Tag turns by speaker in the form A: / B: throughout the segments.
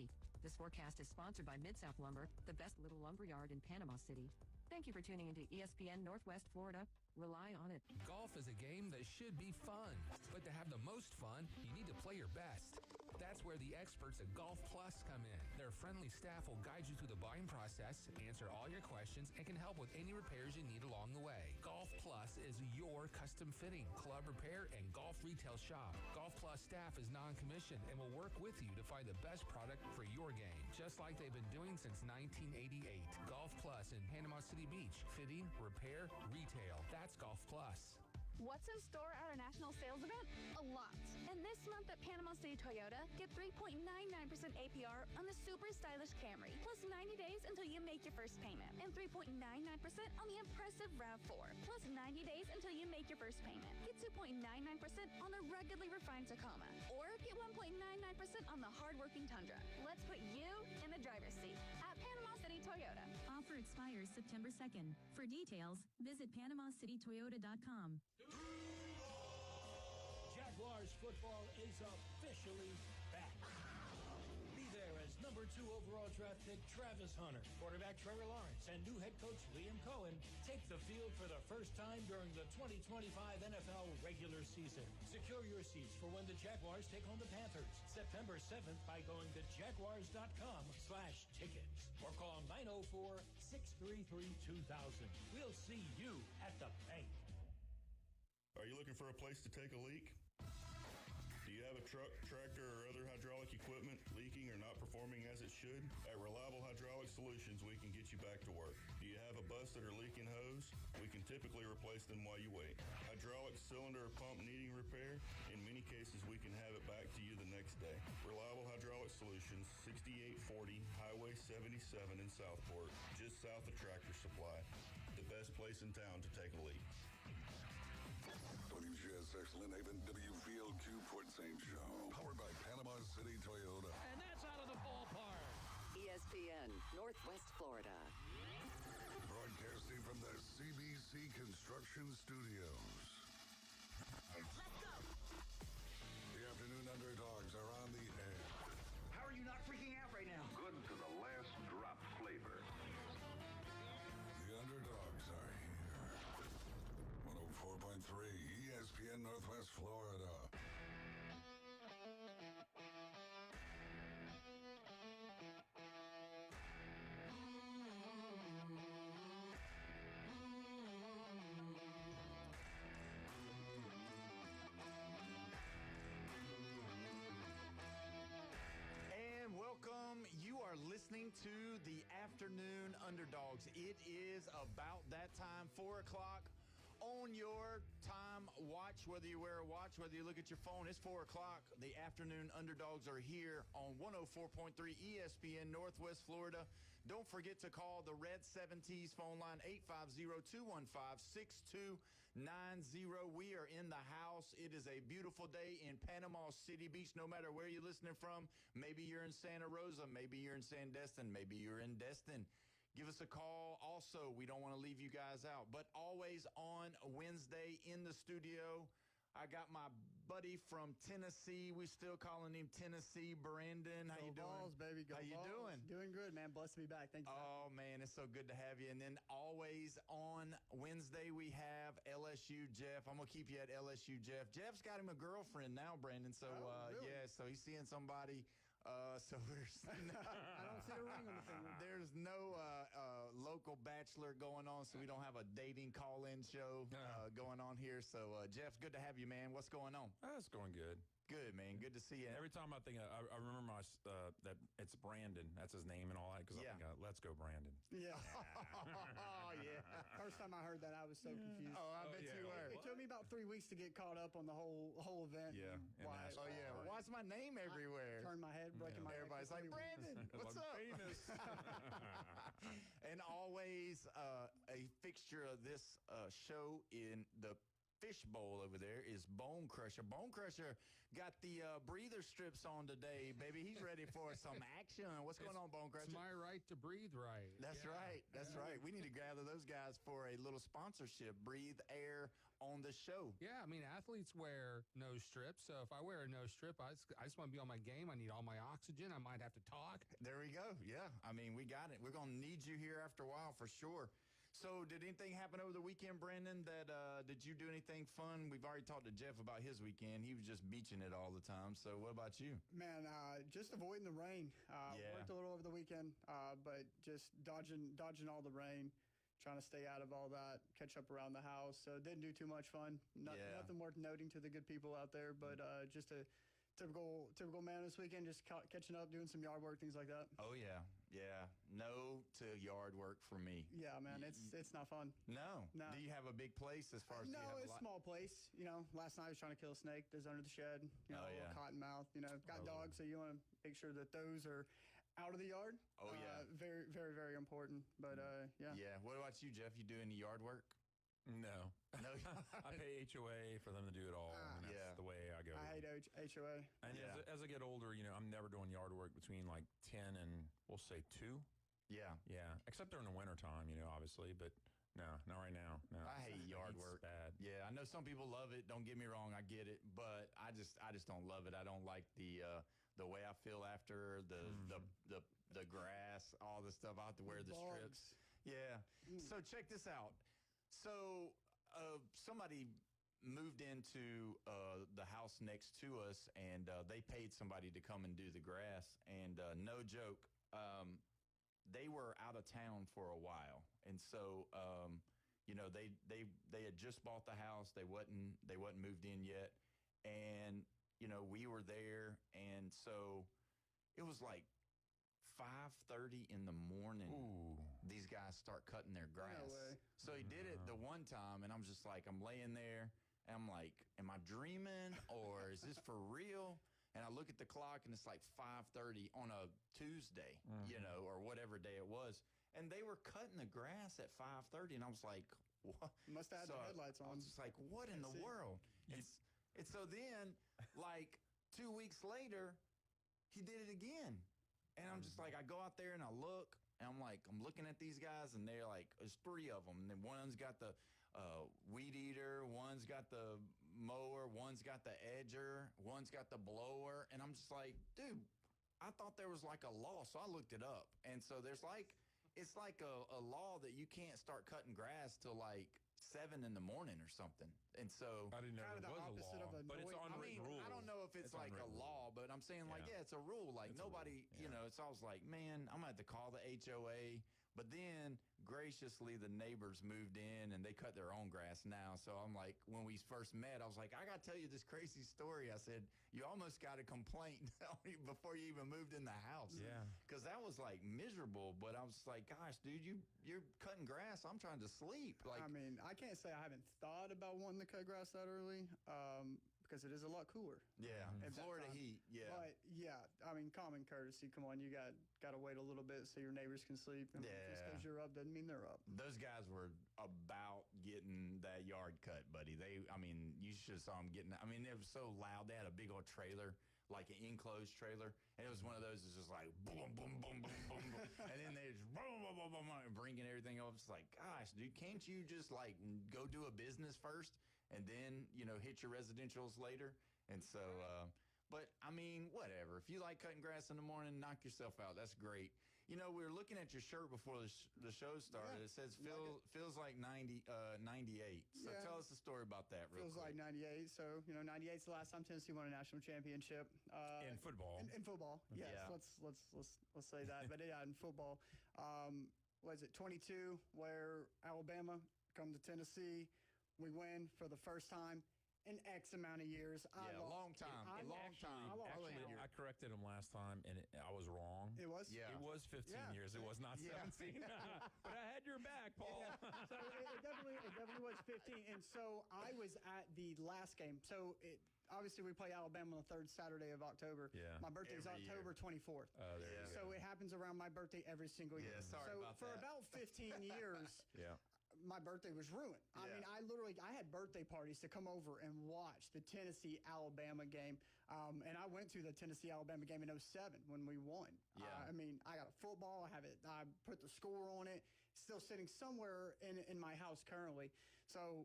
A: City. This forecast is sponsored by Mid-South Lumber, the best little lumberyard in Panama City. Thank you for tuning into ESPN Northwest Florida. Rely on it.
B: Golf is a game that should be fun, but to have the most fun, you need to play your best. That's where the experts at Golf Plus come in. Their friendly staff will guide you through the buying process, answer all your questions, and can help with any repairs you need along the way. Golf Plus is your custom fitting, club repair, and golf retail shop. Golf Plus staff is non-commissioned and will work with you to find the best product for your game, just like they've been doing since 1988. Golf Plus in Panama City Beach. Fitting, repair, retail. That's Golf Plus.
C: What's in store at our national sales event? A lot. And this month at Panama City Toyota, get 3.99% APR on the super stylish Camry, plus 90 days until you make your first payment, and 3.99% on the impressive RAV4, plus 90 days until you make your first payment. Get 2.99% on the ruggedly refined Tacoma, or get 1.99% on the hardworking Tundra. Let's put you in the driver's seat at Panama City Toyota.
D: Offer expires September 2nd. For details, visit PanamaCityToyota.com.
E: Jaguars football is officially back. Be there as number 2 overall draft pick Travis Hunter, quarterback Trevor Lawrence, and new head coach Liam Cohen take the field for the first time during the 2025 NFL regular season. Secure your seats for when the Jaguars take on the Panthers September 7th by going to jaguars.com/tickets or call 904-633-2000. We'll see you at the bank.
F: Are you looking for a place to take a leak? Do you have a truck, tractor, or other hydraulic equipment leaking or not performing as it should? At Reliable Hydraulic Solutions, we can get you back to work. Do you have a busted or leaking hose? We can typically replace them while you wait. Hydraulic cylinder or pump needing repair? In many cases, we can have it back to you the next day. Reliable Hydraulic Solutions, 6840 Highway 77 in Southport, just south of Tractor Supply. The best place in town to take a leak.
G: WGSX Lynn Haven, WVLQ Port St. Joe. Powered by Panama City Toyota.
H: And that's out of the ballpark.
I: ESPN, Northwest Florida.
G: Broadcasting from the CBC Construction Studios.
H: Let's go.
G: The Afternoon Underdogs are on the air.
J: How are you not freaking out right now?
G: Good to the last drop flavor. The Underdogs are here. 104.3 ESPN Northwest Florida.
K: And welcome. You are listening to the Afternoon Underdogs. It is about that time, 4 o'clock. On your time watch, whether you wear a watch, whether you look at your phone, it's 4 o'clock. The Afternoon Underdogs are here on 104.3 ESPN Northwest Florida. Don't forget to call the Red 70s phone line, 850-215-6290. We are in the house. It is a beautiful day in Panama City Beach, no matter where you're listening from. Maybe you're in Santa Rosa. Maybe you're in Sandestin. Maybe you're in Destin. Give us a call. Also, we don't want to leave you guys out, but always on Wednesday in the studio, I got my buddy from Tennessee. We still calling him Tennessee, Brandon. How you doing?
L: Balls, baby. Go
K: How you
L: Balls.
K: doing?
L: Doing good, man. Blessed to be back. Thank you.
K: Oh, man, it's so good to have you. And then always on Wednesday, we have LSU Jeff. I'm going to keep you at LSU Jeff. Jeff's got him a girlfriend now, Brandon. So,
L: really?
K: yeah, so he's seeing somebody. So there's
L: I don't see a ring on the finger.
K: There's no local bachelor going on, so we don't have a dating call-in show going on here. So, Jeff, good to have you, man. What's going on?
M: It's going good.
K: Good, man. Good to see you.
M: Every time I think, I remember that it's Brandon. That's his name and all that, because I think, let's go, Brandon.
L: Yeah.
K: Oh, yeah.
L: First time I heard that, I was so confused.
K: Oh, I bet you were.
L: It took me about 3 weeks to get caught up on the whole event.
M: Yeah.
L: Why?
K: Oh, yeah. Why's my name everywhere?
L: I turned my head, breaking my
K: Everybody's like, Brandon, what's up?
M: Famous.
K: And always a fixture of this show in the fishbowl over there is Bone Crusher. Bone Crusher got the breather strips on today, baby. He's ready for some action. What's going on, Bone Crusher?
N: It's my right to breathe right.
K: That's right. That's right. We need to gather those guys for a little sponsorship. Breathe air on the show.
N: Yeah, I mean, athletes wear nose strips. So if I wear a nose strip, I just want to be on my game. I need all my oxygen. I might have to talk.
K: There we go. Yeah. I mean, we got it. We're going to need you here after a while for sure. So did anything happen over the weekend, Brandon, did you do anything fun? We've already talked to Jeff about his weekend. He was just beaching it all the time. So what about you?
L: Man, just avoiding the rain. Worked a little over the weekend, but just dodging all the rain, trying to stay out of all that, catch up around the house. So didn't do too much fun. Nothing worth noting to the good people out there, but just a typical man this weekend, just catching up, doing some yard work, things like that.
K: Oh, yeah. Yeah. No to yard work for me.
L: Yeah, man, it's not fun.
K: No. Do you have a big place as far as
L: No, it's a small place. You know, last night I was trying to kill a snake that's under the shed. You know, a little cottonmouth. You know, got dogs, so you want to make sure that those are out of the yard.
K: Oh, yeah.
L: Very, very, very important. But, yeah.
K: Yeah. What about you, Jeff? You do any yard work?
M: No. I pay HOA for them to do it all. And that's the way I go.
L: I hate HOA.
M: And as I get older, you know, I'm never doing yard work between like 10 and we'll say 2.
K: Yeah.
M: Yeah. Except during the wintertime, you know, obviously. But no, not right now. No.
K: I hate yard work.
M: Bad.
K: Yeah. I know some people love it. Don't get me wrong. I get it. But I just don't love it. I don't like the way I feel after the grass, all the stuff. I have to wear the strips. Yeah. So check this out. So somebody moved into the house next to us, and they paid somebody to come and do the grass. And no joke, they were out of town for a while, and so you know they had just bought the house. They wasn't moved in yet, and you know we were there, and so it was like 5:30 in the morning.
M: Ooh.
K: These guys start cutting their grass.
L: No way.
K: So he did it the one time, and I'm just like, I'm laying there, and I'm like, am I dreaming, or is this for real? And I look at the clock, and it's like 5:30 on a Tuesday, you know, or whatever day it was. And they were cutting the grass at 5:30, and I was like, what?
L: Must have had the headlights on.
K: I was just like, what in the world? And so then, like 2 weeks later, he did it again. And I'm just like, I go out there and I look, and I'm looking at these guys, and they're like, there's 3 of them. And then one's got the weed eater, one's got the mower, one's got the edger, one's got the blower. And I'm just like, dude, I thought there was like a law. So I looked it up. And so there's like, it's like a law that you can't start cutting grass till like 7 in the morning or something. And so
M: I didn't know
L: kind of
M: there
L: the
M: was a
L: opposite
M: law,
L: of a
M: but it's
L: noise.
M: unwritten rules.
K: I don't know if it's like a law, but I'm saying like, it's a rule. Like nobody, you know, so I was like, man, I'm gonna have to call the HOA. But then graciously the neighbors moved in and they cut their own grass now. So I'm like, when we first met, I was like, I got to tell you this crazy story. I said, you almost got a complaint before you even moved in the house.
M: Yeah.
K: Because that was like miserable. But I was like, gosh, dude, you're cutting grass. I'm trying to sleep. Like,
L: I mean, I can't say I haven't thought about wanting to cut grass that early. Because it is a lot cooler.
K: Yeah, Florida heat. Yeah,
L: but yeah, I mean, common courtesy. Come on, you got to wait a little bit so your neighbors can sleep. And just because you're up doesn't mean they're up.
K: Those guys were about getting that yard cut, buddy. I mean, you should have saw them getting. I mean, it was so loud. They had a big old trailer, like an enclosed trailer, and it was one of those that's just like boom, boom, boom, boom, boom, boom, and then they just boom, boom, boom, boom, boom, bringing everything up. It's like, gosh, dude, can't you just like go do a business first? And then, you know, hit your residentials later. And so, but I mean, whatever. If you like cutting grass in the morning, knock yourself out. That's great. You know, we were looking at your shirt before the show started. It says feels like 98. So tell us the story about that real quick.
L: Feels like 98. So, you know, 98 is the last time Tennessee won a national championship.
M: In football.
L: In football. Yes. Yeah. Let's say that. But yeah, in football. Was it 22 where Alabama come to Tennessee? We win for the first time in X amount of years.
K: A long time.
M: I corrected him last time, and I was wrong.
L: It was?
M: Yeah. It was 15 years. It was not 17. But I had your back, Paul.
L: So it definitely was 15. And so I was at the last game. So obviously we play Alabama on the 3rd Saturday of October.
M: Yeah.
L: My birthday is October 24th.
M: There you go.
L: So it happens around my birthday every single year.
K: Sorry about
L: for
K: that.
L: about 15 years. my birthday was ruined. I mean, I had birthday parties to come over and watch the Tennessee-Alabama game. And I went to the Tennessee-Alabama game in 2007 when we won.
K: Yeah.
L: I mean, I got a football. I put the score on it. Still sitting somewhere in my house currently. So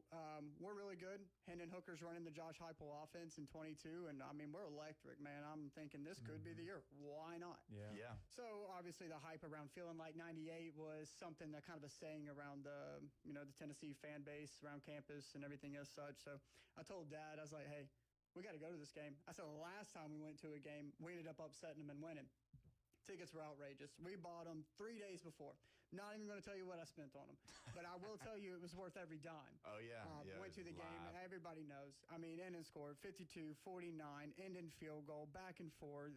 L: we're really good. Hendon Hooker's running the Josh Heupel offense in 22. And, I mean, we're electric, man. I'm thinking this could be the year. Why not?
K: Yeah.
L: So, obviously, the hype around feeling like 98 was something that kind of a saying around the Tennessee fan base, around campus and everything as such. So, I told Dad, I was like, hey, we got to go to this game. I said the last time we went to a game, we ended up upsetting them and winning. Tickets were outrageous. We bought them 3 days before. Not even going to tell you what I spent on them. But I will tell you it was worth every dime.
K: Oh, yeah.
L: Went to the game. Everybody knows. I mean, Hendon scored 52, 49, Hendon field goal, back and forth.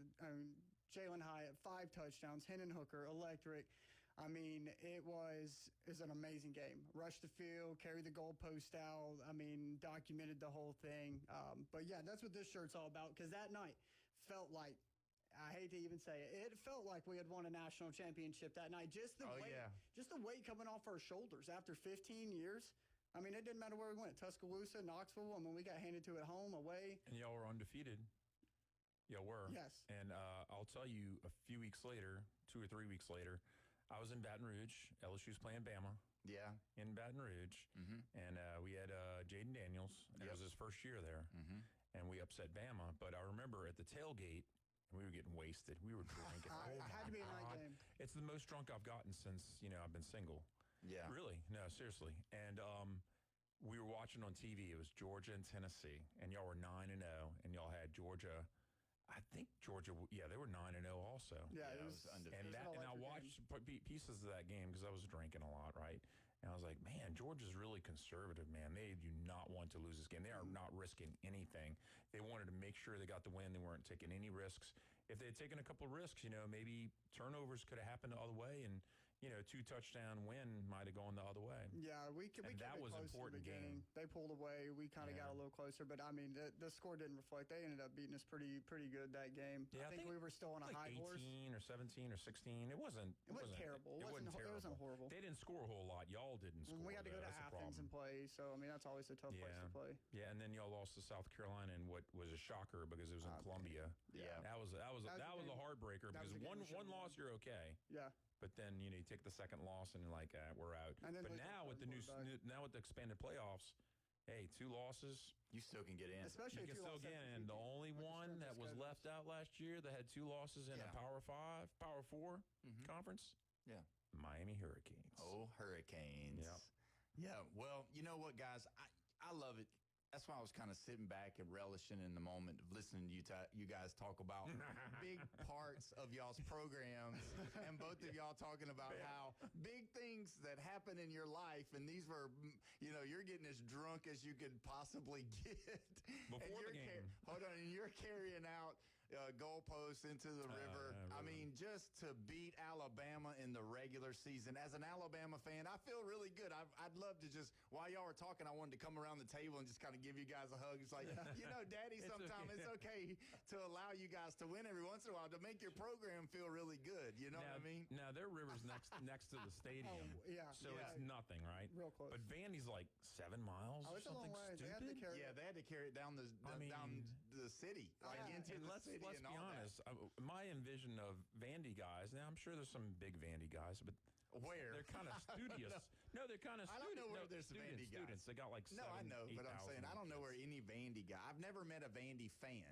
L: Jalen Hyatt, 5 touchdowns. Hendon Hooker, electric. I mean, it was an amazing game. Rushed the field, carried the goalpost out. I mean, documented the whole thing. But, yeah, that's what this shirt's all about because that night felt like, I hate to even say it. It felt like we had won a national championship that night. Just the weight coming off our shoulders after 15 years. I mean, it didn't matter where we went. Tuscaloosa, Knoxville. I mean, we got handed to at home, away.
M: And y'all were undefeated. Y'all were.
L: Yes.
M: And I'll tell you, a few weeks later, 2 or 3 weeks later, I was in Baton Rouge. LSU's playing Bama.
K: Yeah.
M: In Baton Rouge.
K: Mm-hmm.
M: And we had Jaden Daniels. And it was his first year there.
K: Mm-hmm.
M: And we upset Bama. But I remember at the tailgate, we were getting wasted. We were drinking.
L: It had to be a night game.
M: It's the most drunk I've gotten since, I've been single.
K: Yeah.
M: Really? No, seriously. And we were watching on TV. It was Georgia and Tennessee. And y'all were 9-0. And y'all had Georgia. I think Georgia, they were 9-0 also.
L: Yeah, it was
M: undefeated. And I watched pieces of that game because I was drinking a lot, right? And I was like, man, Georgia's really conservative, man. They do not want to lose this game. They are not risking anything. They wanted to make sure they got the win. They weren't taking any risks. If they had taken a couple of risks, maybe turnovers could have happened the other way, and 2-touchdown win might have gone the other way.
L: Yeah, we kept it close
M: important
L: to the beginning. They pulled away. We kind of got a little closer, but I mean, the score didn't reflect. They ended up beating us pretty good that game.
M: Yeah,
L: I think we were still on a high
M: 18
L: horse.
M: 18 or 17 or 16. It wasn't
L: terrible. It wasn't horrible.
M: They didn't score a whole lot. Y'all didn't score.
L: We had to go to Athens and play, so I mean that's always a tough place to play.
M: Yeah, and then y'all lost to South Carolina in what was a shocker because it was in Columbia.
K: Yeah,
M: that was a heartbreaker because one loss you're okay.
L: Yeah.
M: But then you take the second loss and you're like, we're out. But now with the expanded playoffs, hey, 2 losses,
K: you still can get in.
L: Especially
M: you can still get in. The only one that was left out last year that had 2 losses in a Power 4 conference, Miami Hurricanes.
K: Oh, Hurricanes. Yeah. Well, you know what, guys, I love it. That's why I was kind of sitting back and relishing in the moment of listening to you guys talk about big parts of y'all's programs and both of y'all talking about how big things that happen in your life. And these were, you're getting as drunk as you could possibly get.
M: Before the game.
K: Hold on. And you're carrying out goalposts into the river. I mean, just to beat Alabama in the regular season. As an Alabama fan, I feel really good. I'd love to just, while y'all were talking, I wanted to come around the table and just kind of give you guys a hug. It's like, Daddy, sometimes it's okay to allow you guys to win every once in a while to make your program feel really good. You know what I mean?
M: Now, their river's next to the stadium. So it's nothing, right?
L: Real close.
M: But Vandy's like 7 miles.
L: Oh, it's a long way. They had
K: to carry it down the city, into the city.
M: Let's be honest. My envision of Vandy guys. Now I'm sure there's some big Vandy guys, but
K: where
M: they're kind of studious. No, they're kind of.
K: I don't know where there's Vandy guys.
M: Students. They got like 7,
K: I know,
M: 8,
K: but I'm saying I don't know where any Vandy guy. I've never met a Vandy fan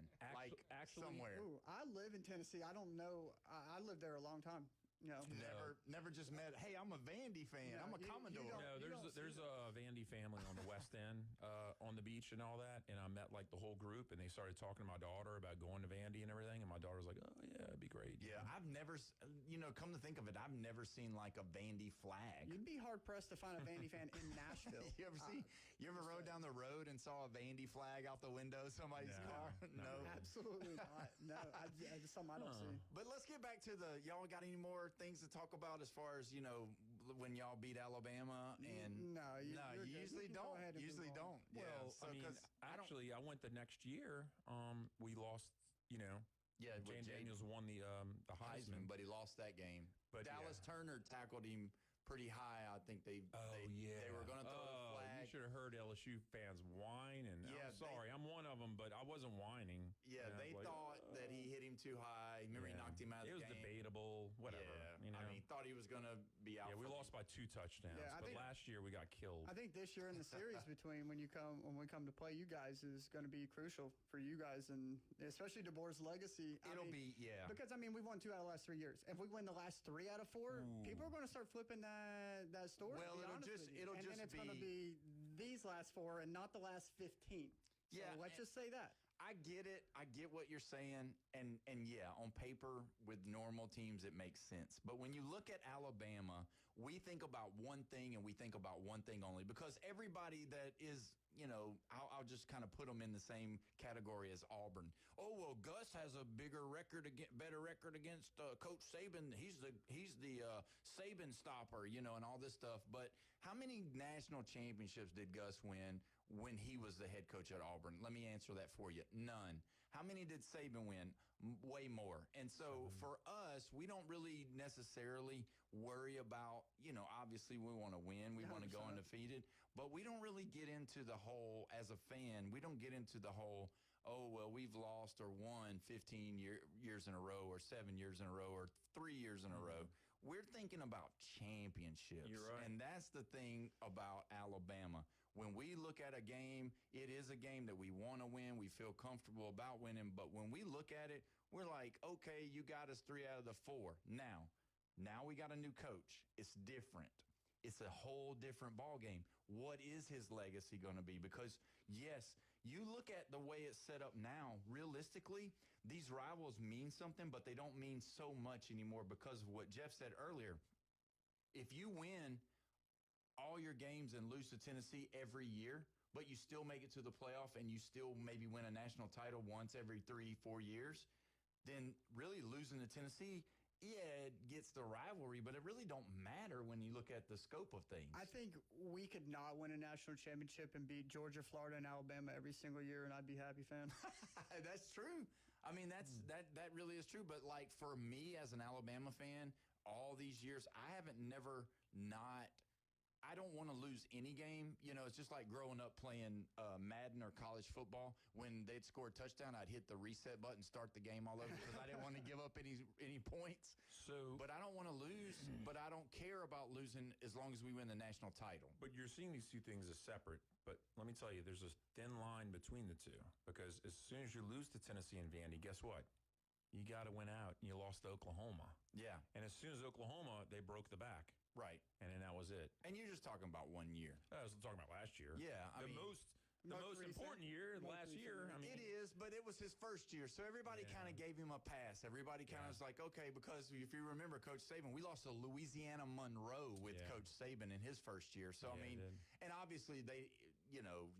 M: actually
K: somewhere.
L: Ooh, I live in Tennessee. I don't know. I lived there a long time.
K: Never just met. Hey, I'm a Vandy fan. I'm a Commodore.
M: There's a Vandy family on the West End, on the beach and all that. And I met like the whole group, and they started talking to my daughter about going to Vandy and everything. And my daughter was like, "Oh yeah, it'd be great."
K: Yeah, I've never, come to think of it, I've never seen like a Vandy flag.
L: You'd be hard pressed to find a Vandy fan in Nashville.
K: You ever rode down the road and saw a Vandy flag out the window of somebody's car?
L: No, absolutely not. No, it's something I don't see.
K: But let's get back to y'all got any more things to talk about as far as, when y'all beat Alabama? And
L: No, you
K: usually don't. Usually don't.
M: Well, I went the next year. We lost, Jane Daniels won the Heisman,
K: but he lost that game. But Dallas Turner tackled him pretty high. I think they were going to throw a flag.
M: You should have heard LSU fans whine. And
K: Yeah,
M: I'm sorry, I'm one of them, but I wasn't whining.
K: Yeah, they thought that he hit him too high. Remember, he knocked him out of the game.
M: It was debatable, whatever.
K: Yeah, I mean, thought he was going to be out.
M: Yeah, we lost by 2 touchdowns, but last year we got killed.
L: I think this year in the series between when we come to play you guys is going to be crucial for you guys, and especially DeBoer's legacy. Because we won 2 out of the last 3 years. If we win the last 3 out of 4, people are going to start flipping that story.
K: Well, it's
L: going to be these last 4 and not the last 15. So let's just say that.
K: I get it. I get what you're saying. And yeah, on paper with normal teams, it makes sense. But when you look at Alabama, we think about one thing and we think about one thing only, because everybody that is, I'll just kind of put them in the same category as Auburn. Oh, well, Gus has a better record against Coach Saban. He's the Saban stopper, and all this stuff. But how many national championships did Gus win when he was the head coach at Auburn? Let me answer that for you. None. How many did Saban win? Way more. And so for us, we don't really necessarily worry about, obviously we want to win. We want to go undefeated. But we don't really get into the whole, as a fan, we don't get into the whole, oh, well, we've lost or won 15 years in a row or 7 years in a row or 3 years in a row. We're thinking about championships.
M: You're right.
K: And that's the thing about Alabama. When we look at a game, it is a game that we want to win. We feel comfortable about winning. But when we look at it, we're like, okay, you got us 3 out of the 4. Now we got a new coach. It's different. It's a whole different ballgame. What is his legacy going to be? Because, yes, you look at the way it's set up now, realistically, these rivals mean something, but they don't mean so much anymore because of what Jeff said earlier. If you win all your games and lose to Tennessee every year, but you still make it to the playoff and you still maybe win a national title once every 3-4 years, then really losing to Tennessee, it gets the rivalry, but it really don't matter when you look at the scope of things.
L: I think we could not win a national championship and beat Georgia, Florida, and Alabama every single year, and I'd be happy, fan.
K: That's true. I mean, that really is true. But like for me as an Alabama fan, all these years, I don't want to lose any game. It's just like growing up playing Madden or college football. When they'd score a touchdown, I'd hit the reset button, start the game all over because I didn't want to give up any points. But I don't want to lose, but I don't care about losing as long as we win the national title.
M: But you're seeing these two things as separate. But let me tell you, there's a thin line between the two because as soon as you lose to Tennessee and Vandy, guess what? You got to win out, and you lost to Oklahoma.
K: Yeah.
M: And as soon as Oklahoma, they broke the back.
K: Right.
M: And then that was it.
K: And you're just talking about 1 year.
M: I was talking about last year.
K: Yeah.
M: The most important year, last year.
K: It is, but it was his first year. So everybody kind of gave him a pass. Everybody kind of was like, okay, because if you remember Coach Saban, we lost to Louisiana Monroe with Coach Saban in his first year. So, and obviously they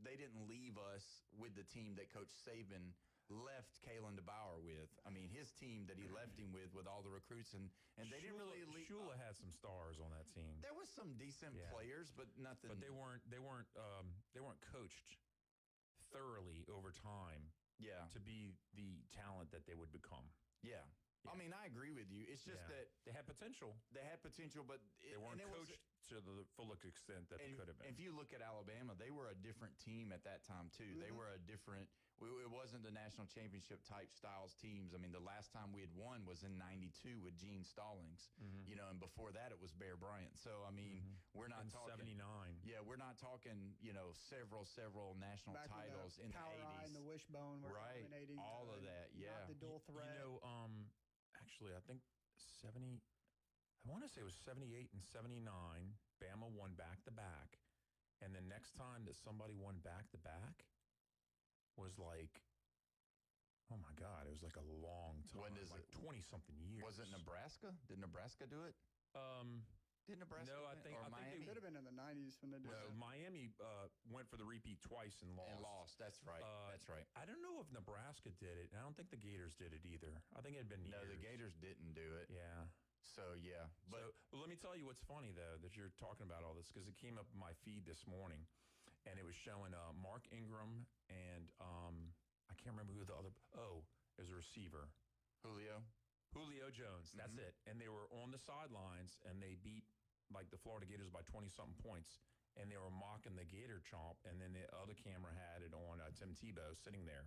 K: didn't leave us with the team that Coach Saban left Kalen DeBauer with. I mean, his team that he left him with all the recruits, and they didn't really leave.
M: Shula had some stars on that team.
K: There was some decent players, but nothing.
M: But they weren't coached thoroughly over time.
K: Yeah.
M: To be the talent that they would become.
K: Yeah. I mean, I agree with you. It's just that
M: they had potential.
K: They had potential, but
M: they weren't coached to the full extent that they could have been.
K: If you look at Alabama, they were a different team at that time too. They were a different. It wasn't the national championship type styles teams. I mean, the last time we had won was in '92 with Gene Stallings, and before that it was Bear Bryant. So I mean, we're not talking
M: '79.
K: Yeah, we're not talking several national titles in the '80s.
L: Power Eye and the Wishbone were dominating.
K: All of that, yeah.
L: The dual threat.
M: Actually, I think 70. I want to say it was 78 and 79. Bama won back to back, and the next time that somebody won back to back was like, oh my God, it was like a long time.
K: When is
M: like
K: it?
M: 20-something years.
K: Was it Nebraska? Did Nebraska do it? Did Nebraska?
M: No, I think
K: Miami?
L: It could have been in the '90s when they did it.
M: Miami went for the repeat twice and lost.
K: That's right. That's right.
M: I don't know if Nebraska did it. I don't think the Gators did it either. I think it had been years.
K: No, the Gators didn't do it.
M: Yeah.
K: So, yeah.
M: But let me tell you what's funny, though, that you're talking about all this, because it came up in my feed this morning, and it was showing Mark Ingram and I can't remember who the other – it was a receiver.
K: Julio
M: Jones. That's it. And they were on the sidelines, and they beat like the Florida Gators by 20-something points, and they were mocking the Gator Chomp, and then the other camera had it on Tim Tebow sitting there.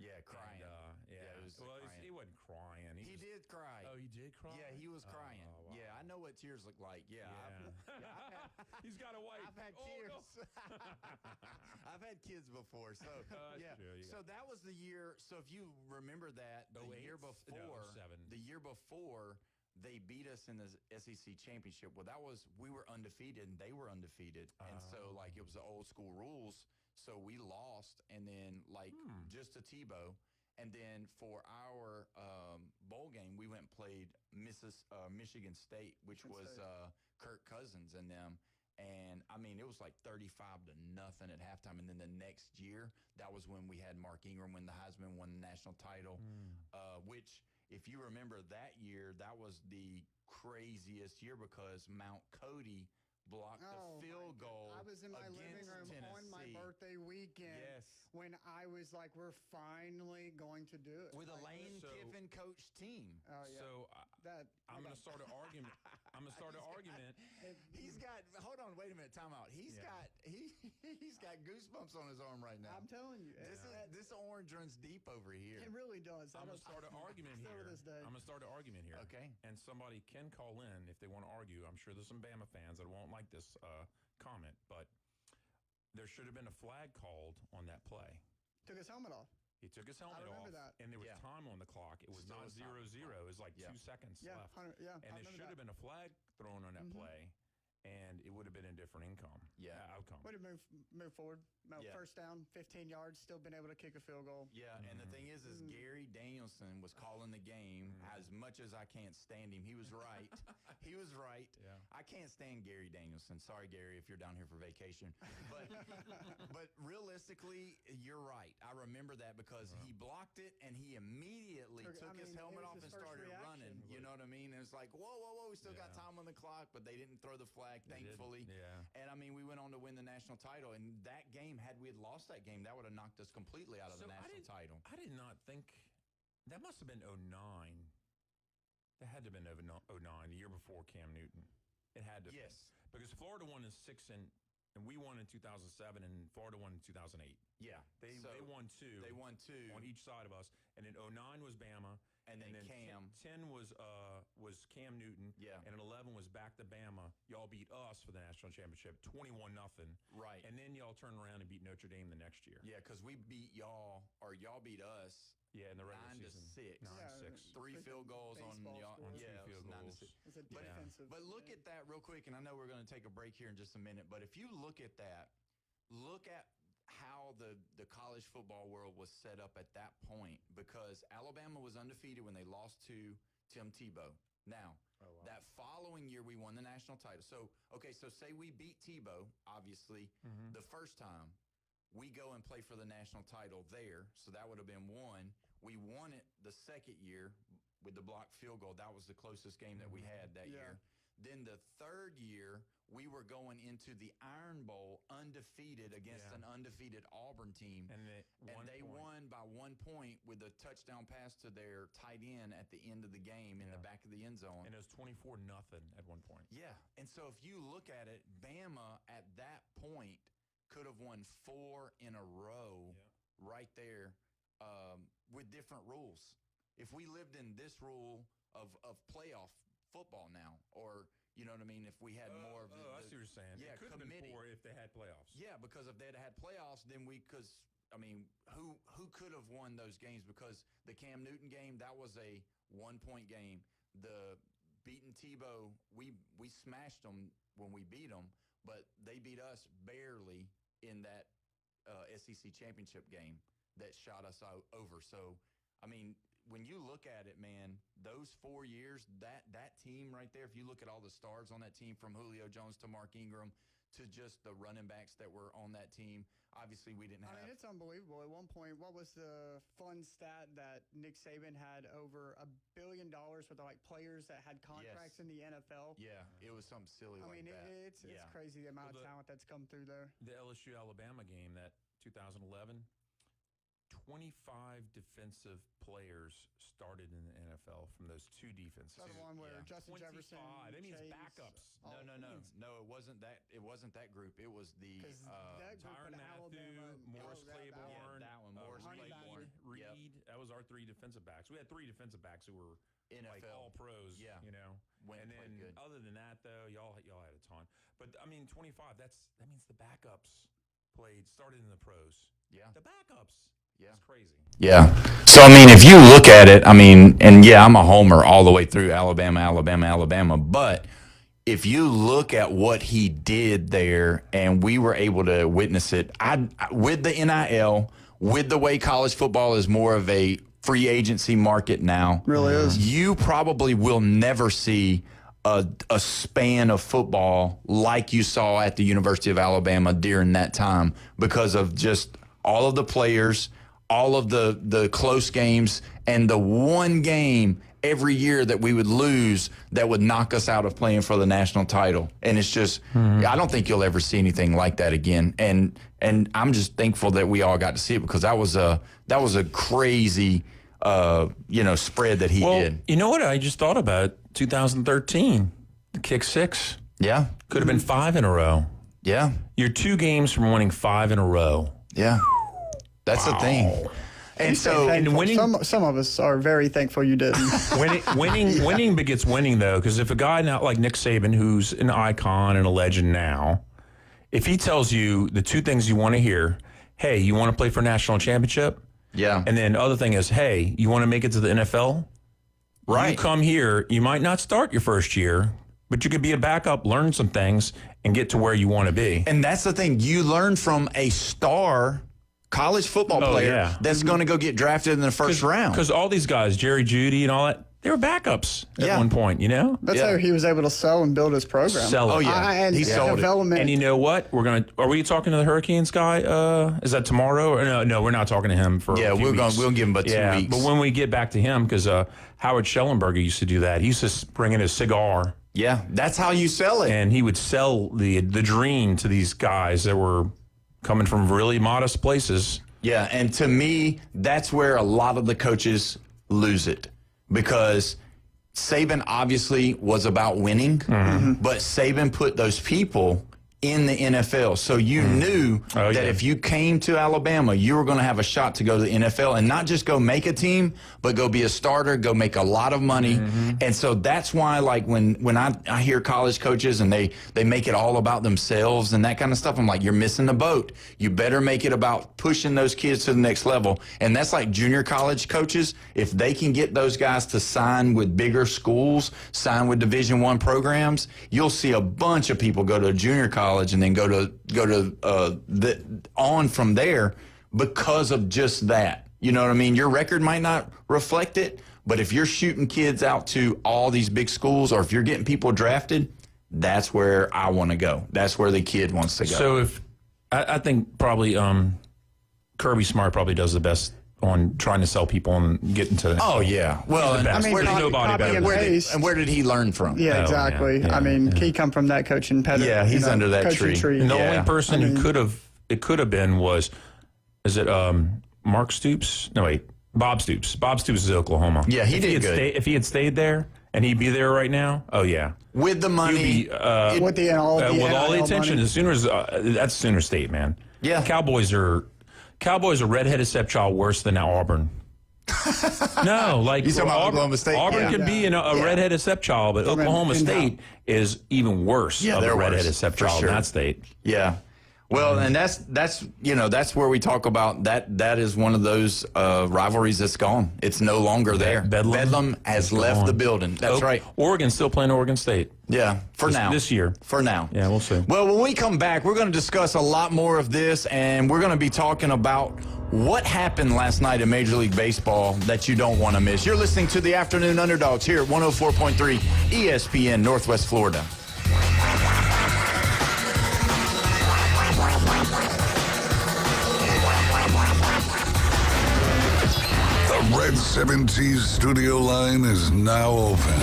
K: Yeah, crying.
M: And, he wasn't crying.
K: He did cry.
M: Oh, he did cry?
K: Yeah, he was crying.
M: Oh, wow.
K: Yeah, I know what tears look like. Yeah.
M: He's got a wife.
K: I've had tears. No. I've had kids before. So, yeah. So that was the year. So if you remember that, the year before, they beat us in the SEC championship. Well, we were undefeated and they were undefeated. And so, like, it was the old school rules. So we lost, and then, like, just to Tebow. And then for our bowl game, we went and played Michigan State, which was Kirk Cousins and them. And, I mean, it was like 35-0 at halftime. And then the next year, that was when we had Mark Ingram win the Heisman, won the national title, which, if you remember that year, that was the craziest year because Mount Cody blocked the field goal.
L: I was in my living room on my birthday weekend when I was like, we're finally going to do it.
K: With a Lane Kiffin coach team.
L: Oh, yeah.
M: So I'm going to start an argument. I'm going to start an argument.
K: He's got, hold on, wait a minute, time out. He's got goosebumps on his arm right now.
L: I'm telling you.
K: This orange runs deep over here.
L: It really does.
M: I'm going to start an argument here. I'm going to start an argument here.
K: Okay.
M: And somebody can call in if they want to argue. I'm sure there's some Bama fans that won't like this comment, but there should have been a flag called on that play.
L: Took his helmet off.
M: He took his helmet
L: off.
M: That. And there was time on the clock. It was not 0-0. It was like 2 seconds left. And there should have been a flag thrown on that play, and it would have been a different outcome.
L: Would have moved forward. First down, 15 yards, still been able to kick a field goal.
K: Yeah, and the thing is Gary Danielson was calling the game. As much as I can't stand him, he was right. He was right.
M: Yeah.
K: I can't stand Gary Danielson. Sorry, Gary, if you're down here for vacation. But realistically, you're right. I remember that because he blocked it, and he immediately took his helmet off and started running. You know what I mean? And it's like, whoa, we still got time on the clock, but they didn't throw the flag, thankfully.
M: Yeah.
K: And, I mean, we went on to win the national title, and that game, had we had lost that game, that would have knocked us completely out of the national title.
M: I did not think that must have been 09. That had to have been 09, the year before Cam Newton. It had to.
K: Yes,
M: because Florida won in 6 and we won in 2007, and Florida won in 2008.
K: Yeah,
M: they won 2. They won 2 on each side of us, and then 09 was Bama,
K: and then Cam.
M: 10 was Cam Newton, and 11 was back to Bama. Y'all beat us for the national championship, 21-0.
K: Right,
M: and then y'all turned around and beat Notre Dame the next year.
K: Yeah, because we beat y'all, or y'all beat us.
M: Yeah, in the regular season.
K: 9-6. 3 field goals on y'all. Yeah,
M: 3 field goals.
K: 9-6.
L: It's a defensive.
K: But look at that real quick, and I know we're going to take a break here in just a minute, but if you look at that, look at how the college football world was set up at that point, because Alabama was undefeated when they lost to Tim Tebow. Now, that following year, we won the national title. So say we beat Tebow, obviously, the first time. We go and play for the national title there, so that would have been 1. We won it the second year with the blocked field goal. That was the closest game that we had that year. Then the third year, we were going into the Iron Bowl undefeated against an undefeated Auburn team.
M: And
K: they won by 1 point with a touchdown pass to their tight end at the end of the game in the back of the end zone.
M: And it was 24-0 at one point.
K: Yeah. And so if you look at it, Bama at that point could have won 4 in a row right there with different rules. If we lived in this rule of playoff football now, or, you know what I mean, if we had more of
M: I see what you're saying.
K: Yeah,
M: it could have been 4 if they had playoffs.
K: Yeah, because if they'd had playoffs, then who could have won those games? Because the Cam Newton game, that was a 1-point game. The beating Tebow, we smashed them when we beat them, but they beat us barely in that SEC championship game that shot us over. So, I mean, when you look at it, man, those 4 years, that team right there, if you look at all the stars on that team, from Julio Jones to Mark Ingram to just the running backs that were on that team, obviously we didn't have.
L: I mean, it's unbelievable. At one point, what was the fun stat that Nick Saban had over $1 billion worth of like players that had contracts in the NFL?
K: Yeah, it was something silly like that.
L: It's crazy the amount of talent that's come through there.
M: The LSU-Alabama game, that 2011, 25 defensive players started in the NFL from those two defenses.
L: That's the one where Justin
M: 25.
L: Jefferson.
M: That means
L: Chase,
M: backups.
K: No, it wasn't that. It wasn't that group. It was the
M: Tyrann Mathieu, Morris Claiborne,
K: that one, Morris Claiborne,
M: Reed. That was our three defensive backs. We had three defensive backs who were
K: NFL.
M: like all pros.
K: Yeah.
M: You know. And then other than that, though, y'all had a ton. But I mean, 25. That means the backups started in the pros.
K: Yeah.
M: The backups.
K: Yeah.
M: It's crazy.
K: Yeah. So, I mean, if you look at it, I mean, and yeah, I'm a homer all the way through Alabama. But if you look at what he did there, and we were able to witness it, with the NIL, with the way college football is more of a free agency market now.
L: Really is.
K: You probably will never see a span of football like you saw at the University of Alabama during that time because of just all of the players, all of the close games, and the one game every year that we would lose that would knock us out of playing for the national title. And it's just, I don't think you'll ever see anything like that again. And I'm just thankful that we all got to see it because that was a crazy, spread that he did.
M: You know what I just thought about? 2013, the kick six.
K: Yeah.
M: Could have been 5 in a row.
K: Yeah.
M: You're 2 games from winning 5 in a row.
K: Yeah. That's the thing. And so,
L: winning, some of us are very thankful you didn't.
M: winning begets winning, though, because if a guy now like Nick Saban, who's an icon and a legend now, if he tells you the 2 things you want to hear, hey, you want to play for a national championship?
K: Yeah.
M: And then the other thing is, hey, you want to make it to the NFL? Right. You come here, you might not start your first year, but you could be a backup, learn some things, and get to where you want to be.
K: And that's the thing. You learn from a star college football player that's going to go get drafted in the first round.
M: Because all these guys, Jerry Jeudy and all that, they were backups at one point, you know?
L: That's how he was able to sell and build his program.
M: Sell it.
L: And
K: he sold it.
M: And you know what? Are we talking to the Hurricanes guy? Is that tomorrow? Or no, we're not talking to him for a few weeks.
K: We'll give him about 2 weeks.
M: But when we get back to him, because Howard Schellenberger used to do that. He used to bring in his cigar.
K: Yeah, that's how you sell it.
M: And he would sell the dream to these guys that were coming from really modest places.
K: Yeah, and to me, that's where a lot of the coaches lose it because Saban obviously was about winning, but Saban put those people in the NFL. So you knew that if you came to Alabama, you were going to have a shot to go to the NFL and not just go make a team, but go be a starter, go make a lot of money. And so that's why, like, when I hear college coaches and they make it all about themselves and that kind of stuff, I'm like, you're missing the boat. You better make it about pushing those kids to the next level. And that's like junior college coaches. If they can get those guys to sign with bigger schools, sign with Division I programs, you'll see a bunch of people go to a junior college and then go on from there because of just that. You know what I mean? Your record might not reflect it, but if you're shooting kids out to all these big schools or if you're getting people drafted, that's where I want to go. That's where the kid wants to go.
M: So I think probably Kirby Smart probably does the best on trying to sell people and get into the
K: Oh, yeah. Well,
M: and
K: there's nobody better. And where did he learn from?
L: Yeah, exactly.
M: Yeah,
L: I mean, he come from that coaching pedigree.
K: Yeah, he's under that tree.
M: And the only person who could have been was, is it Mark Stoops? No, wait, Bob Stoops. Bob Stoops is Oklahoma.
K: Yeah, he did good.
M: If he had stayed there and he'd be there right now, oh, yeah.
K: With the money.
L: With all the
M: attention.
L: money.
M: As soon as that's Sooner State, man.
K: Yeah.
M: Cowboys are redheaded stepchild worse than Auburn. No, like
K: you talking about Oklahoma State?
M: Auburn could be a redheaded stepchild, but Oklahoma State is even worse of a redheaded stepchild in that state.
K: Yeah. Well, and that's where we talk about that is one of those rivalries that's gone. It's no longer there. Bedlam has left the building. That's right.
M: Oregon's still playing Oregon State.
K: Yeah, now.
M: This year.
K: For now.
M: Yeah, we'll see.
K: Well, when we come back, we're going to discuss a lot more of this, and we're going to be talking about what happened last night in Major League Baseball that you don't want to miss. You're listening to the Afternoon Underdogs here at 104.3 ESPN Northwest Florida.
G: The Red 70s studio line is now open.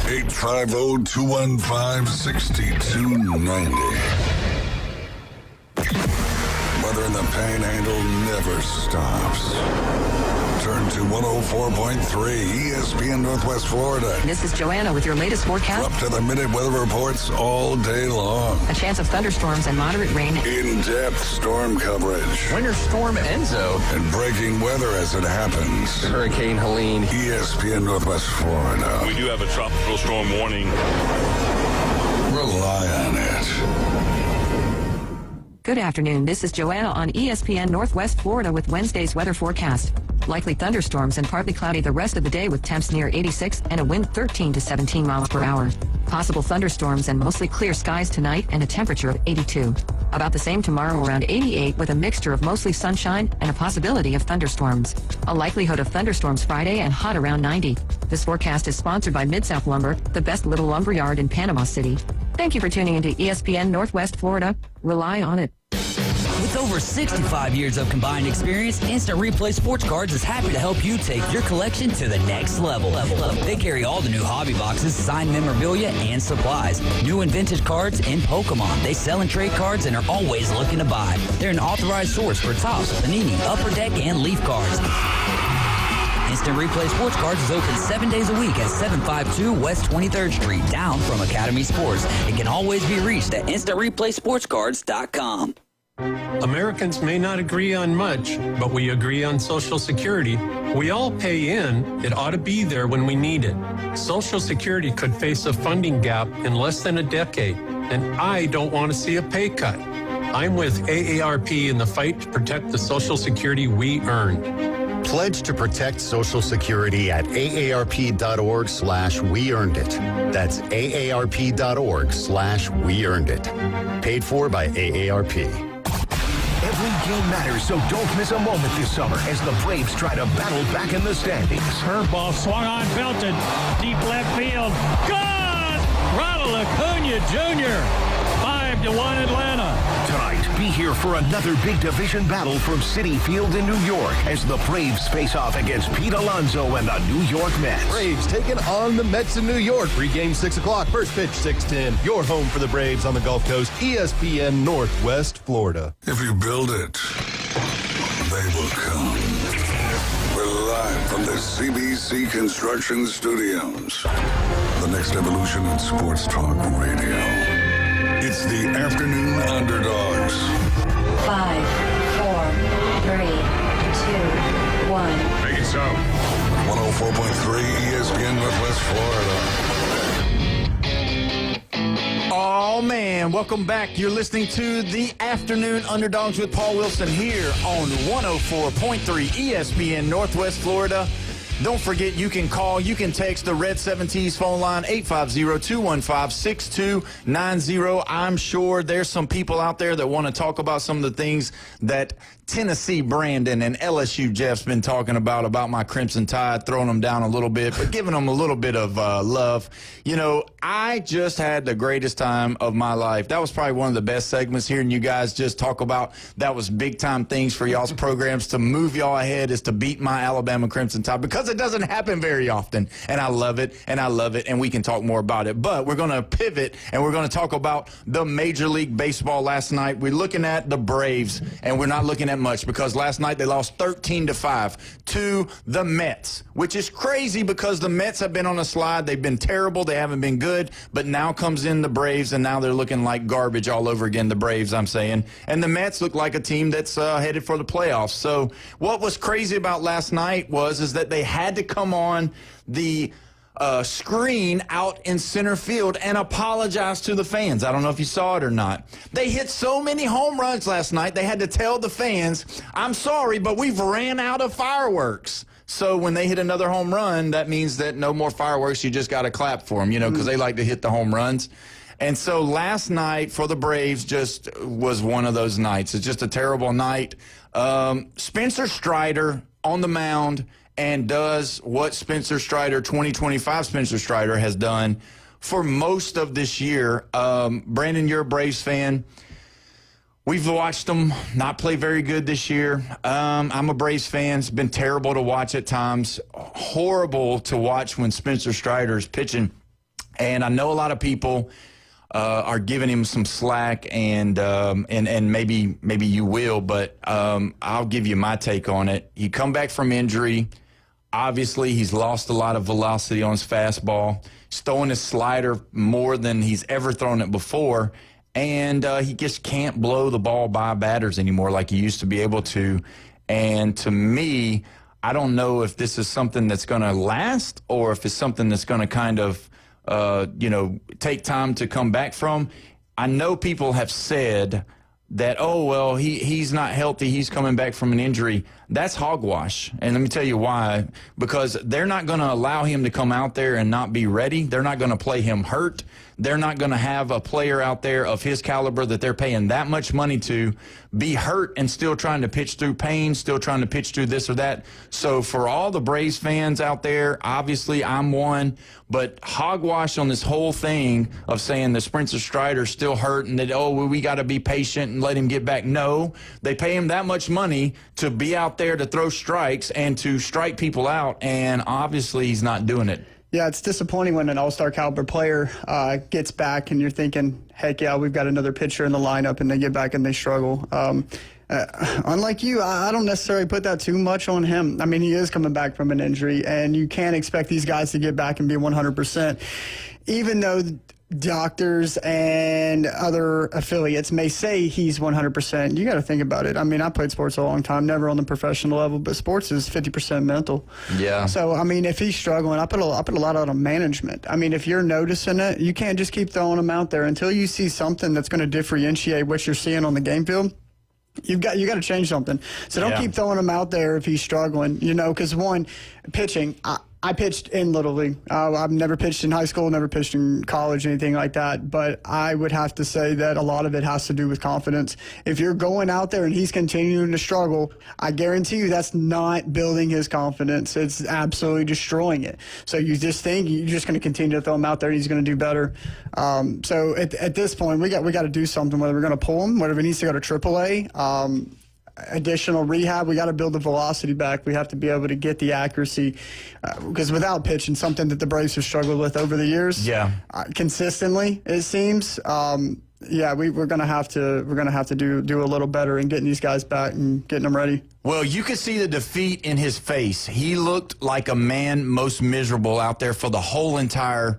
G: 850-215-6290. But weather in the Panhandle never stops. Turn to 104.3 ESPN Northwest Florida.
A: This is Joanna with your latest forecast.
G: Up to the minute weather reports all day long.
A: A chance of thunderstorms and moderate rain.
G: In-depth storm coverage.
O: Winter Storm Enzo.
G: And breaking weather as it happens.
O: Hurricane Helene.
G: ESPN Northwest Florida.
P: We do have a tropical storm warning.
G: Rely on it.
A: Good afternoon. This is Joanna on ESPN Northwest Florida with Wednesday's weather forecast. Likely thunderstorms and partly cloudy the rest of the day with temps near 86 and a wind 13 to 17 miles per hour. Possible thunderstorms and mostly clear skies tonight and a temperature of 82. About the same tomorrow around 88 with a mixture of mostly sunshine and a possibility of thunderstorms. A likelihood of thunderstorms Friday and hot around 90. This forecast is sponsored by Mid-South Lumber, the best little lumber yard in Panama City. Thank you for tuning into ESPN Northwest Florida. Rely on it.
Q: With over 65 years of combined experience, Instant Replay Sports Cards is happy to help you take your collection to the next level. They carry all the new hobby boxes, signed memorabilia, and supplies. New and vintage cards and Pokemon. They sell and trade cards and are always looking to buy. They're an authorized source for Topps, Panini, Upper Deck, and Leaf cards. Instant Replay Sports Cards is open 7 days a week at 752 West 23rd Street, down from Academy Sports. It can always be reached at InstantReplaySportsCards.com.
R: Americans may not agree on much, but we agree on Social Security. We all pay in. It ought to be there when we need it. Social Security could face a funding gap in less than a decade, and I don't want to see a pay cut. I'm with AARP in the fight to protect the Social Security we earned.
S: Pledge to protect Social Security at aarp.org/weearnedit. That's aarp.org/weearnedit. Paid for by AARP.
T: Every game matters, so don't miss a moment this summer as the Braves try to battle back in the standings.
H: Curveball swung on, belted, deep left field. Gone! Ronald Acuna Jr. 5-1 Atlanta.
T: Tonight, be here for another big division battle from Citi Field in New York as the Braves face off against Pete Alonso and the New York Mets.
U: Braves taking on the Mets in New York. Pre-game 6 o'clock, first pitch 6:10. Your home for the Braves on the Gulf Coast, ESPN Northwest Florida.
G: If you build it, they will come. We're live from the CBC Construction Studios. The next evolution in sports talk radio. It's the Afternoon Underdogs.
V: 5, 4, 3, 2, 1.
G: Make it so. 104.3 ESPN Northwest Florida.
K: Oh, man. Welcome back. You're listening to the Afternoon Underdogs with Paul Wilson here on 104.3 ESPN Northwest Florida. Don't forget, you can call, you can text the Red 7T's phone line, 850-215-6290. I'm sure there's some people out there that want to talk about some of the things that Tennessee Brandon and LSU Jeff's been talking about my Crimson Tide, throwing them down a little bit, but giving them a little bit of love. You know, I just had the greatest time of my life. That was probably one of the best segments, hearing you guys just talk about that was big-time things for y'all's programs to move y'all ahead is to beat my Alabama Crimson Tide, because it doesn't happen very often, and I love it, and we can talk more about it. But we're going to pivot, and we're going to talk about the Major League Baseball last night. We're looking at the Braves, and we're not looking at much because last night they lost 13-5 to the Mets, which is crazy because the Mets have been on a slide. They've been terrible. They haven't been good, but now comes in the Braves, and now they're looking like garbage all over again, the Braves, I'm saying. And the Mets look like a team that's headed for the playoffs. So what was crazy about last night is that they had to come on the screen out in center field and apologize to the fans. I don't know if you saw it or not. They hit so many home runs last night, they had to tell the fans, I'm sorry, but we've ran out of fireworks. So when they hit another home run, that means that no more fireworks. You just got to clap for them, you know, because they like to hit the home runs. And so last night for the Braves just was one of those nights. It's just a terrible night. Spencer Strider on the mound and does what Spencer Strider, 2025 Spencer Strider, has done for most of this year. Brandon, you're a Braves fan. We've watched them not play very good this year. I'm a Braves fan. It's been terrible to watch at times. Horrible to watch when Spencer Strider is pitching. And I know a lot of people
B: are giving him some slack, and maybe you will, but I'll give you my take on it. He come back from injury. Obviously, he's lost a lot of velocity on his fastball. He's throwing his slider more than he's ever thrown it before, and he just can't blow the ball by batters anymore like he used to be able to. And to me, I don't know if this is something that's going to last or if it's something that's going to kind of, take time to come back from. I know people have said that, oh, well, he's not healthy, he's coming back from an injury. That's hogwash. And let me tell you why. Because they're not going to allow him to come out there and not be ready. They're not going to play him hurt. They're not going to have a player out there of his caliber that they're paying that much money to be hurt and still trying to pitch through pain, still trying to pitch through this or that. So for all the Braves fans out there, obviously I'm one, but hogwash on this whole thing of saying that Spencer Strider's still hurt and that, we got to be patient and let him get back. No, they pay him that much money to be out there to throw strikes and to strike people out, and obviously he's not doing it.
L: Yeah, it's disappointing when an all-star caliber player gets back and you're thinking, heck yeah, we've got another pitcher in the lineup, and they get back and they struggle. Unlike you, I don't necessarily put that too much on him. I mean, he is coming back from an injury, and you can't expect these guys to get back and be 100%. Even though doctors and other affiliates may say he's 100%, you got to think about it. I mean, I played sports a long time, never on the professional level, but sports is 50% mental.
B: Yeah.
L: So, I mean, if he's struggling, I put a lot on management. I mean, if you're noticing it, you can't just keep throwing him out there until you see something that's going to differentiate what you're seeing on the game field. You got to change something. So don't keep throwing him out there if he's struggling, because one, pitching, I pitched in Little League. I've never pitched in high school, never pitched in college, anything like that. But I would have to say that a lot of it has to do with confidence. If you're going out there and he's continuing to struggle, I guarantee you that's not building his confidence. It's absolutely destroying it. So you just think you're just going to continue to throw him out there and he's going to do better. So at this point, we got to do something, whether we're going to pull him, whether he needs to go to AAA, additional rehab. We got to build the velocity back. We have to be able to get the accuracy, because without pitching, something that the Braves have struggled with over the years, consistently, it seems. We're gonna have to do a little better in getting these guys back and getting them ready.
B: Well, you could see the defeat in his face. He looked like a man most miserable out there for the whole entire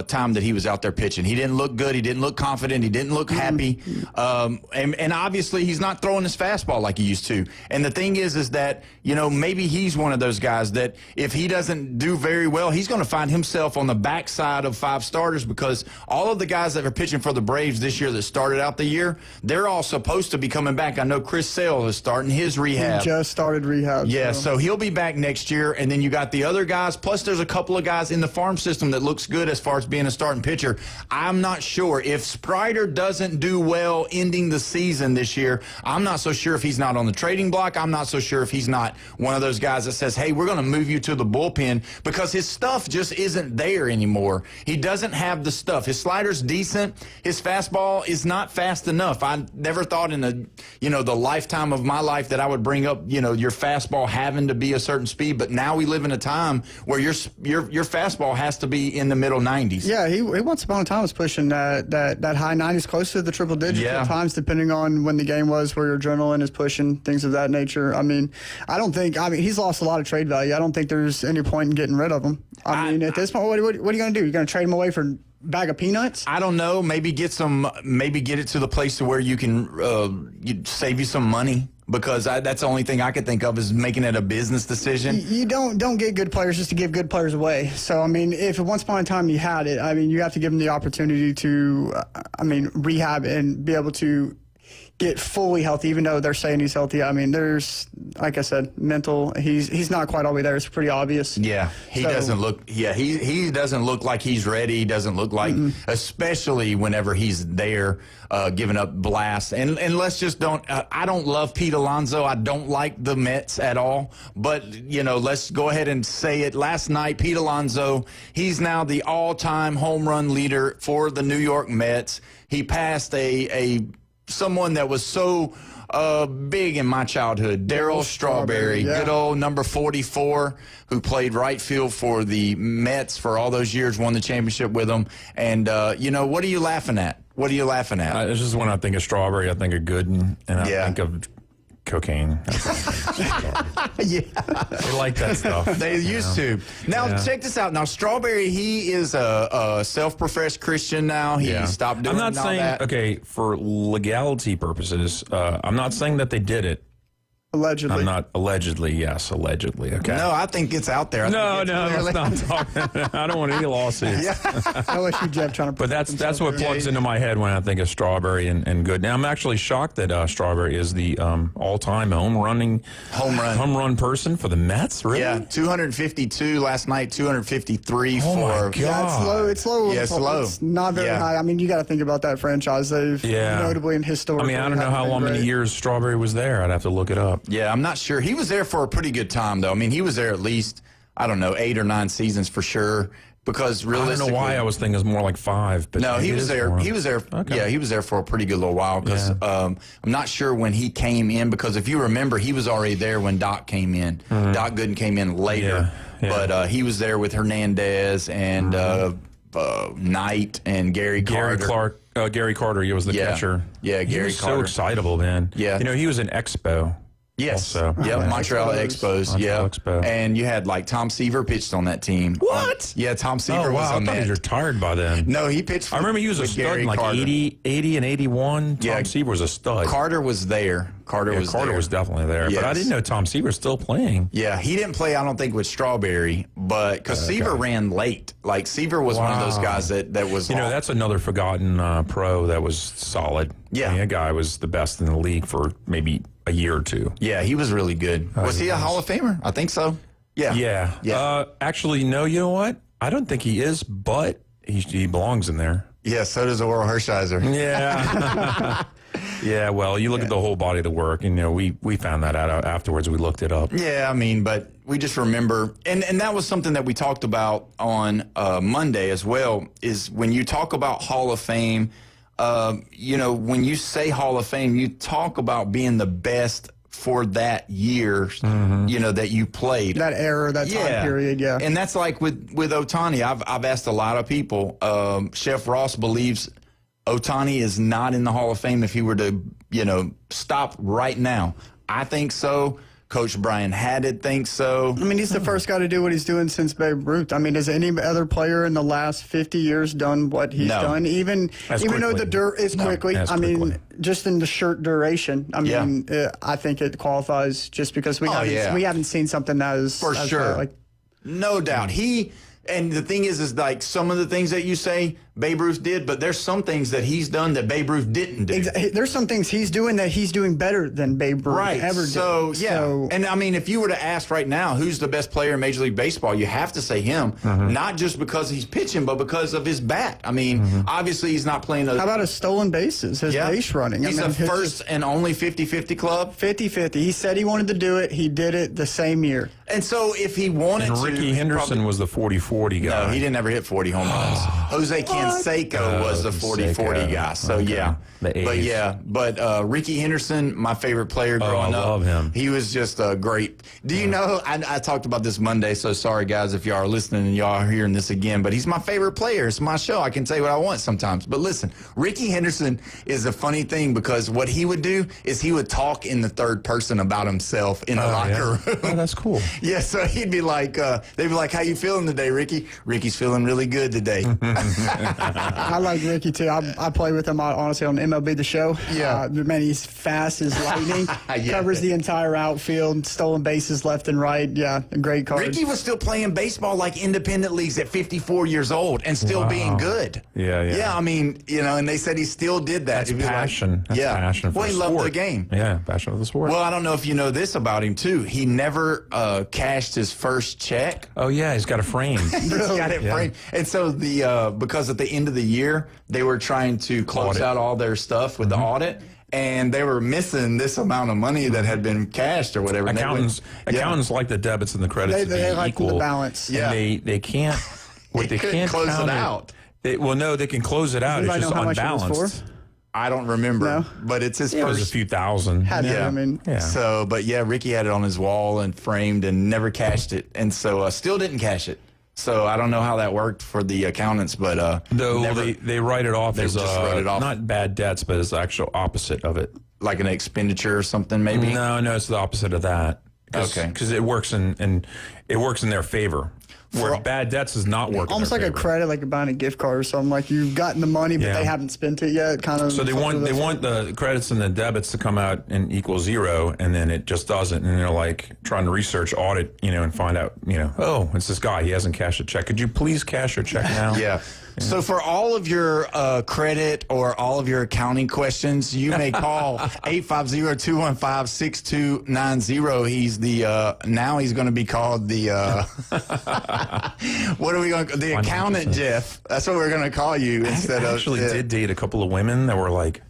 B: time that he was out there pitching. He didn't look good. He didn't look confident. He didn't look happy. And obviously he's not throwing his fastball like he used to. And the thing is that, maybe he's one of those guys that if he doesn't do very well, he's going to find himself on the backside of 5 starters, because all of the guys that are pitching for the Braves this year that started out the year, they're all supposed to be coming back. I know Chris Sale is starting his rehab.
L: He just started rehab.
B: Yeah, so he'll be back next year. And then you got the other guys, plus there's a couple of guys in the farm system that looks good as far as being a starting pitcher. I'm not sure if Strider doesn't do well ending the season this year. I'm not so sure if he's not on the trading block. I'm not so sure if he's not one of those guys that says, hey, we're going to move you to the bullpen, because his stuff just isn't there anymore. He doesn't have the stuff. His slider's decent. His fastball is not fast enough. I never thought in the lifetime of my life that I would bring up, your fastball having to be a certain speed, but now we live in a time where your fastball has to be in the middle 90s.
L: Yeah, he once upon a time was pushing that high 90s, close to the triple digits at times, depending on when the game was, where your adrenaline is pushing, things of that nature. I mean, he's lost a lot of trade value. I don't think there's any point in getting rid of him. I mean, at this point, what are you going to do? You're going to trade him away for a bag of peanuts?
B: I don't know. Maybe get it to the place to where you can save you some money. Because that's the only thing I could think of is making it a business decision.
L: You don't get good players just to give good players away. So, I mean, if once upon a time you had it, I mean, you have to give them the opportunity to, rehab and be able to get fully healthy, even though they're saying he's healthy. I mean, there's, like I said, mental. He's not quite all the way there. It's pretty obvious.
B: Yeah, he doesn't look. Yeah, he doesn't look like he's ready. He doesn't look like, especially whenever he's there, giving up blasts. And let's just don't. I don't love Pete Alonso. I don't like the Mets at all. But let's go ahead and say it. Last night, Pete Alonso. He's now the all-time home run leader for the New York Mets. He passed someone that was so big in my childhood. Darryl Strawberry,
L: yeah.
B: Good old number 44, who played right field for the Mets for all those years, won the championship with them. And, what are you laughing at? What are you laughing at?
M: It's just when I think of Strawberry, I think of Gooden, and I think of cocaine.
B: Yeah.
M: They like that stuff.
B: They used to. Now, check this out. Now, Strawberry, he is a self-professed Christian now. He stopped doing
M: I'm not
B: all
M: saying,
B: that.
M: okay, for legality purposes, I'm not saying that they did it.
L: Allegedly.
M: I'm not allegedly, yes, allegedly. Okay.
B: No, I think it's out there.
M: No, let's not talk. I don't want any lawsuits.
L: I'll let you, Jeff, trying to.
M: But that's what plugs into my head when I think of Strawberry and good. Now I'm actually shocked that Strawberry is the all-time home run person for the Mets. Really?
B: Yeah, 252 last night, 253
M: Oh my
B: for.
M: God.
L: Yeah, it's low. It's low.
B: Yeah, it's low.
L: It's not very
B: Yeah.
L: high. I mean, you got to think about that franchise. They've notably and historically.
M: I mean, I don't know how long many years Strawberry was there. I'd have to look it up.
B: Yeah, I'm not sure. He was there for a pretty good time, though. I mean, he was there at least, 8 or 9 seasons for sure. Because
M: I
B: realistically,
M: don't know why I was thinking it was more like 5. But
B: no, he was there. He was there.
M: Okay.
B: Yeah, he was there for a pretty good little while. Because I'm not sure when he came in. Because if you remember, he was already there when Doc came in. Doc Gooden came in later, but he was there with Hernandez and Knight and Gary Carter.
M: Gary Carter, he was the catcher.
B: Yeah, Gary
M: was
B: Carter.
M: so excitable, man.
B: Yeah.
M: He was an Expo.
B: Yes.
M: Also.
B: Montreal Expos.
M: Montreal Expo.
B: And you had Tom Seaver pitched on that team.
M: What?
B: Yeah, Tom Seaver was on
M: I thought
B: that.
M: he was retired by then.
B: No, he pitched.
M: I remember he was a stud
B: Gary
M: in like
B: Carter.
M: 80 and 81. Tom Seaver was a stud.
B: Carter was there. Carter was
M: definitely there.
B: Yes.
M: But I didn't know Tom Seaver was still playing.
B: Yeah, he didn't play, I don't think, with Strawberry, but because Seaver ran late. Like, Seaver was one of those guys that was.
M: That's another forgotten pro that was solid.
B: Yeah.
M: I mean, that guy was the best in the league for maybe a year or two.
B: Yeah, he was really good. Was he a Hall of Famer? I think so. Yeah.
M: Yeah. Actually, no, you know what? I don't think he is, but he belongs in there.
B: Yeah, so does Oral Hershiser.
M: Yeah. Yeah, well, you look at the whole body of the work, and we found that out afterwards. We looked it up.
B: Yeah, I mean, but we just remember, and that was something that we talked about on Monday as well, is when you talk about Hall of Fame, when you say Hall of Fame, you talk about being the best for that year, that you played.
L: That era, that time period, yeah.
B: And that's like with Ohtani. I've asked a lot of people. Chef Ross believes Ohtani is not in the Hall of Fame if he were to, stop right now. I think so. Coach Brian Haddad thinks so.
L: I mean, he's the first guy to do what he's doing since Babe Ruth. I mean, has any other player in the last 50 years done what he's done? Even though the dirt is quickly. I mean, just in the short duration. I mean, I think it qualifies just because we haven't seen something that is
B: for sure. No doubt. And the thing is like some of the things that you say Babe Ruth did, but there's some things that he's done that Babe Ruth didn't do.
L: There's some things he's doing that he's doing better than Babe Ruth ever did.
B: So, and I mean, if you were to ask right now who's the best player in Major League Baseball, you have to say him, not just because he's pitching, but because of his bat. I mean, obviously he's not playing.
L: How about his stolen bases, his base running?
B: He's a first and only 50-50 club.
L: 50-50. He said he wanted to do it. He did it the same year.
B: And so if he wanted to.
M: Ricky Henderson was the 40-40 guy.
B: No, he didn't ever hit 40 home runs. Jose Canseco was the 40-40 guy. So, But Ricky Henderson, my favorite player growing up. I
M: love him.
B: He was just great. Do you know, I talked about this Monday, so sorry, guys, if y'all are listening and y'all are hearing this again, but he's my favorite player. It's my show. I can say what I want sometimes. But listen, Ricky Henderson is a funny thing because what he would do is he would talk in the third person about himself in the locker room.
M: Oh, that's cool.
B: Yeah, so he'd be like, they'd be like, how you feeling today, Ricky? Ricky's feeling really good today.
L: I like Ricky, too. I play with him, honestly, on MLB The Show.
B: Yeah.
L: Man, he's fast as lightning. Covers the entire outfield, stolen bases left and right. Yeah, a great card.
B: Ricky was still playing baseball like independent leagues at 54 years old and still being good. Yeah, I mean, and they said he still did that.
M: That's passion. That's passion for
B: Well, he loved the game.
M: Yeah, passion for the sport.
B: Well, I don't know if you know this about him, too. He never cashed his first check.
M: Oh, yeah, he's got a frame.
B: He's got it framed. And so because at the end of the year, they were trying to close out all their stuff with the audit. And they were missing this amount of money that had been cashed or whatever.
M: Accountants like the debits and the credits
L: they
M: to be
L: like
M: equal.
L: the balance.
B: Yeah.
M: And they can't. What they can't
B: close
M: count
B: it out.
M: They can close it out.
L: Anybody
M: It's just
L: know how much it was
M: unbalanced.
L: for?
B: I don't remember, but it's his
M: It
B: first.
M: was a few thousand.
B: Yeah. So, but yeah, Ricky had it on his wall and framed and never cashed it. And so still didn't cash it. So I don't know how that worked for the accountants, but
M: they write it off as
B: just wrote it off.
M: not bad debts, but as the actual opposite of it.
B: Like an expenditure or something, maybe?
M: No, it's the opposite of that.
B: Okay.
M: Because it works in their favor. Where bad debts is not working.
L: Almost like a credit, like you're buying a gift card or something. Like you've gotten the money, but they haven't spent it yet. Kind of.
M: So they want the credits and the debits to come out and equal zero, and then it just doesn't. And they're like trying to research, audit, and find out, oh, it's this guy. He hasn't cashed a check. Could you please cash your check now?
B: Yeah. So for all of your credit or all of your accounting questions, you may call 850-215-6290. He's now he's going to be called the what are we going? The accountant Jeff. That's what we're going to call you instead of.
M: I actually did date a couple of women that were like,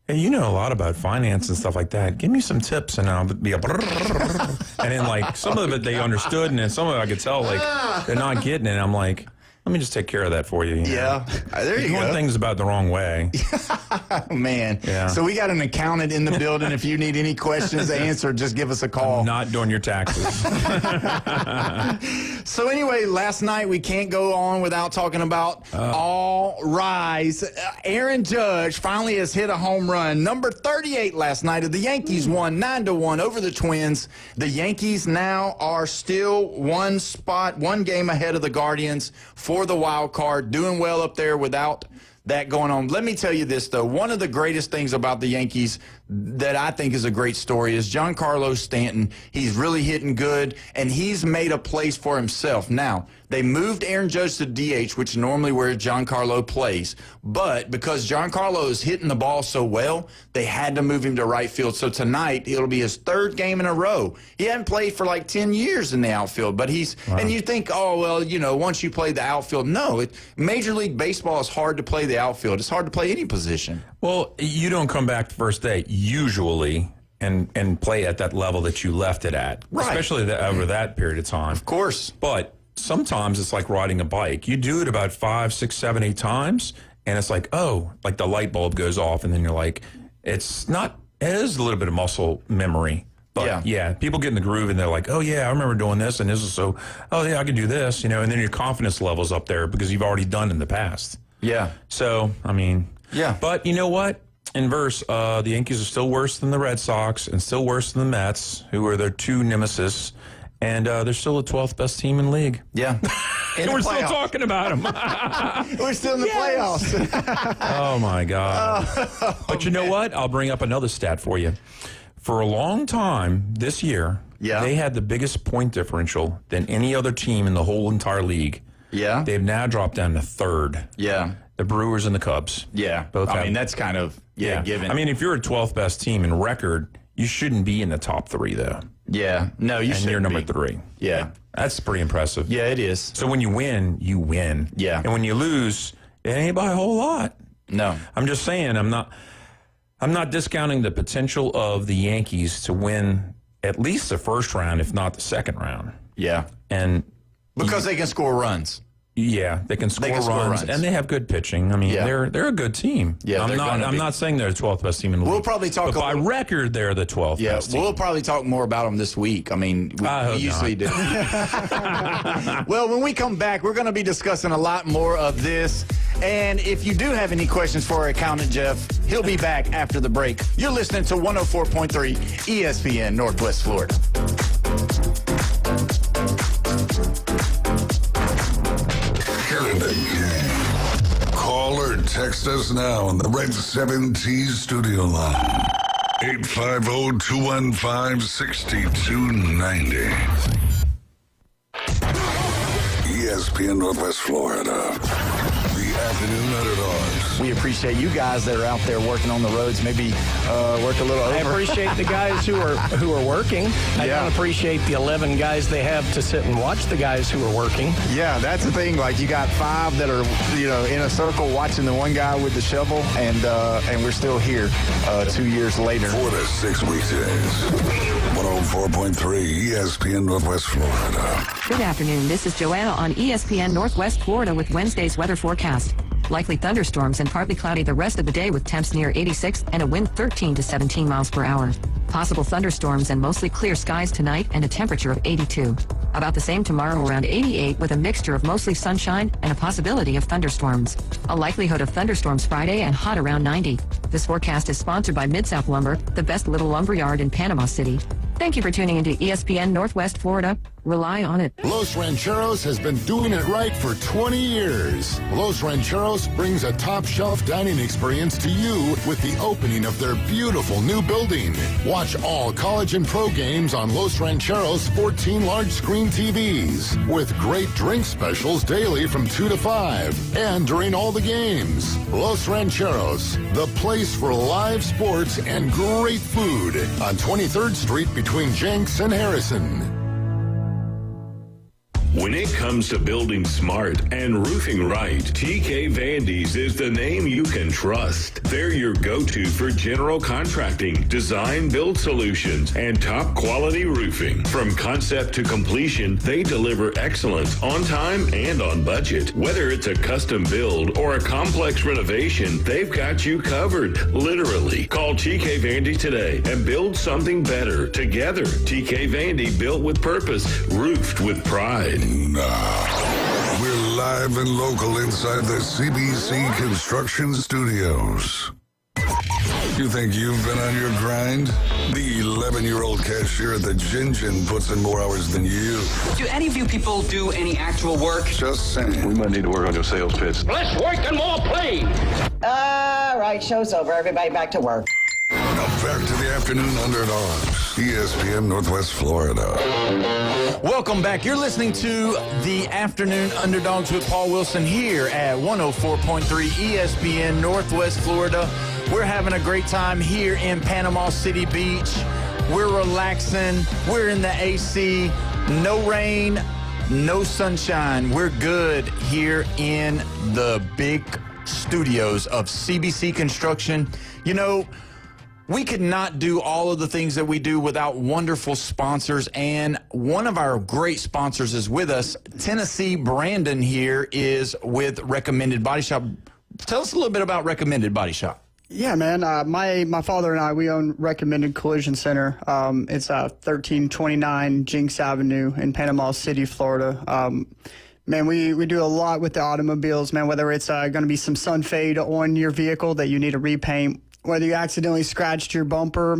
M: hey, you know a lot about finance and stuff like that. Give me some tips, and I'll be and then like some of it they understood, and then some of it I could tell like they're not getting it. I'm like, let me just take care of that for you.
B: Yeah, there you go.
M: You're doing things about the wrong way.
B: Man. Yeah. So we got an accountant in the building. If you need any questions answered, just give us a call.
M: I'm not doing your taxes.
B: So anyway, last night we can't go on without talking about All Rise. Aaron Judge finally has hit a home run. Number 38 last night. The Yankees won 9-1 over the Twins. The Yankees now are still one game ahead of the Guardians for the wild card, doing well up there without that going on. Let me tell you this, though. One of the greatest things about the Yankees that I think is a great story is Giancarlo Stanton. He's really hitting good, and he's made a place for himself. Now, they moved Aaron Judge to DH, which normally where Giancarlo plays. But because Giancarlo is hitting the ball so well, they had to move him to right field. So tonight, it'll be his third game in a row. He hadn't played for like 10 years in the outfield, but and you think, oh, well, once you play the outfield. No, Major League Baseball is hard to play the outfield. It's hard to play any position.
M: Well, you don't come back the first day, usually, and play at that level that you left it at,
B: right.
M: Especially over that period of time.
B: Of course.
M: But sometimes it's like riding a bike. You do it about 5, 6, 7, 8 times, and it's like, oh, like the light bulb goes off, and then you're like, it is a little bit of muscle memory. But yeah, people get in the groove, and they're like, oh, yeah, I remember doing this, and this is so, oh, yeah, I can do this, and then your confidence level's up there because you've already done in the past.
B: Yeah.
M: So, I mean,
B: yeah.
M: But you know what? Inverse, the Yankees are still worse than the Red Sox and still worse than the Mets, who are their two nemesis. And they're still the 12th best team in the league.
B: Yeah.
M: And we're still talking about them.
B: We're still in the playoffs.
M: Oh, my God. But you know what? I'll bring up another stat for you. For a long time this year, they had the biggest point differential than any other team in the whole entire league.
B: Yeah.
M: They've now dropped down to third.
B: Yeah.
M: The Brewers and the Cubs.
B: Yeah.
M: Both
B: I mean, that's kind of, given.
M: I mean, if you're a 12th best team in record, you shouldn't be in the top 3, though.
B: Yeah. No, you shouldn't.
M: And you're number 3.
B: Yeah.
M: That's pretty impressive.
B: Yeah, it is.
M: So when you win, you win.
B: Yeah.
M: And when you lose, it ain't by a whole lot.
B: No.
M: I'm just saying, I'm not discounting the potential of the Yankees to win at least the first round, if not the second round.
B: Yeah.
M: And
B: because they can score runs.
M: Yeah, they can score runs, and they have good pitching. I mean, they're a good team.
B: Yeah,
M: I'm not saying they're the 12th best team in the league.
B: We'll probably talk
M: but by record, they're the 12th best team.
B: We'll probably talk more about them this week. I mean, we usually do. Well, when we come back, we're going to be discussing a lot more of this. And if you do have any questions for our accountant, Jeff, he'll be back after the break. You're listening to 104.3 ESPN Northwest Florida.
G: Call or text us now on the Red 7T studio line. 850-215-6290. ESPN Northwest Florida. The Afternoon Underdogs.
B: We appreciate you guys that are out there working on the roads. Maybe work a little over.
C: I appreciate the guys who are working. I don't appreciate the 11 guys they have to sit and watch the guys who are working.
B: Yeah, that's the thing. Like, you got 5 that are in a circle watching the one guy with the shovel, and we're still here 2 years later.
G: 4 to 6 weekdays. 104.3 ESPN Northwest Florida.
A: Good afternoon. This is Joanna on ESPN Northwest Florida with Wednesday's weather forecast. Likely thunderstorms and partly cloudy the rest of the day with temps near 86 and a wind 13 to 17 miles per hour. Possible thunderstorms and mostly clear skies tonight and a temperature of 82. About the same tomorrow, around 88, with a mixture of mostly sunshine and a possibility of thunderstorms. A likelihood of thunderstorms Friday and hot around 90. This forecast is sponsored by Mid-South Lumber, the best little lumber yard in Panama City. Thank you for tuning into ESPN Northwest Florida. Rely on it.
D: Los Rancheros has been doing it right for 20 years. Los Rancheros brings a top-shelf dining experience to you with the opening of their beautiful new building. Watch all college and pro games on Los Rancheros' 14 large-screen TVs with great drink specials daily from 2 to 5 and during all the games. Los Rancheros, the place for live sports and great food on 23rd Street between Jenks and Harrison.
P: When it comes to building smart and roofing right, TK Vandy's is the name you can trust. They're your go-to for general contracting, design, build solutions, and top quality roofing. From concept to completion, they deliver excellence on time and on budget. Whether it's a custom build or a complex renovation, they've got you covered, literally. Call TK Vandy today and build something better together. TK Vandy, built with purpose, roofed with pride.
G: Now, we're live and local inside the CBC Construction Studios. You think you've been on your grind? The 11-year-old cashier at the Gin Gin puts in more hours than you.
E: Do any of you people do any actual work?
G: Just saying.
W: We might need to work on your sales pitch.
E: Less work and more play.
X: All right, show's over. Everybody back to work.
G: Now back to the Afternoon Underdogs, ESPN Northwest Florida.
B: Welcome back. You're listening to the Afternoon Underdogs with Paul Wilson here at 104.3 ESPN Northwest Florida. We're having a great time here in Panama City Beach. We're relaxing. We're in the AC. No rain, no sunshine. We're good here in the big studios of CBC Construction. You know, we could not do all of the things that we do without wonderful sponsors, and one of our great sponsors is with us. Tennessee Brandon here is with Recommended Body Shop. Tell us a little bit about Recommended Body Shop.
L: Yeah, man. My father and I, we own Recommended Collision Center. It's 1329 Jinx Avenue in Panama City, Florida. Man, we do a lot with the automobiles, man, whether it's going to be some sun fade on your vehicle that you need to repaint, whether you accidentally scratched your bumper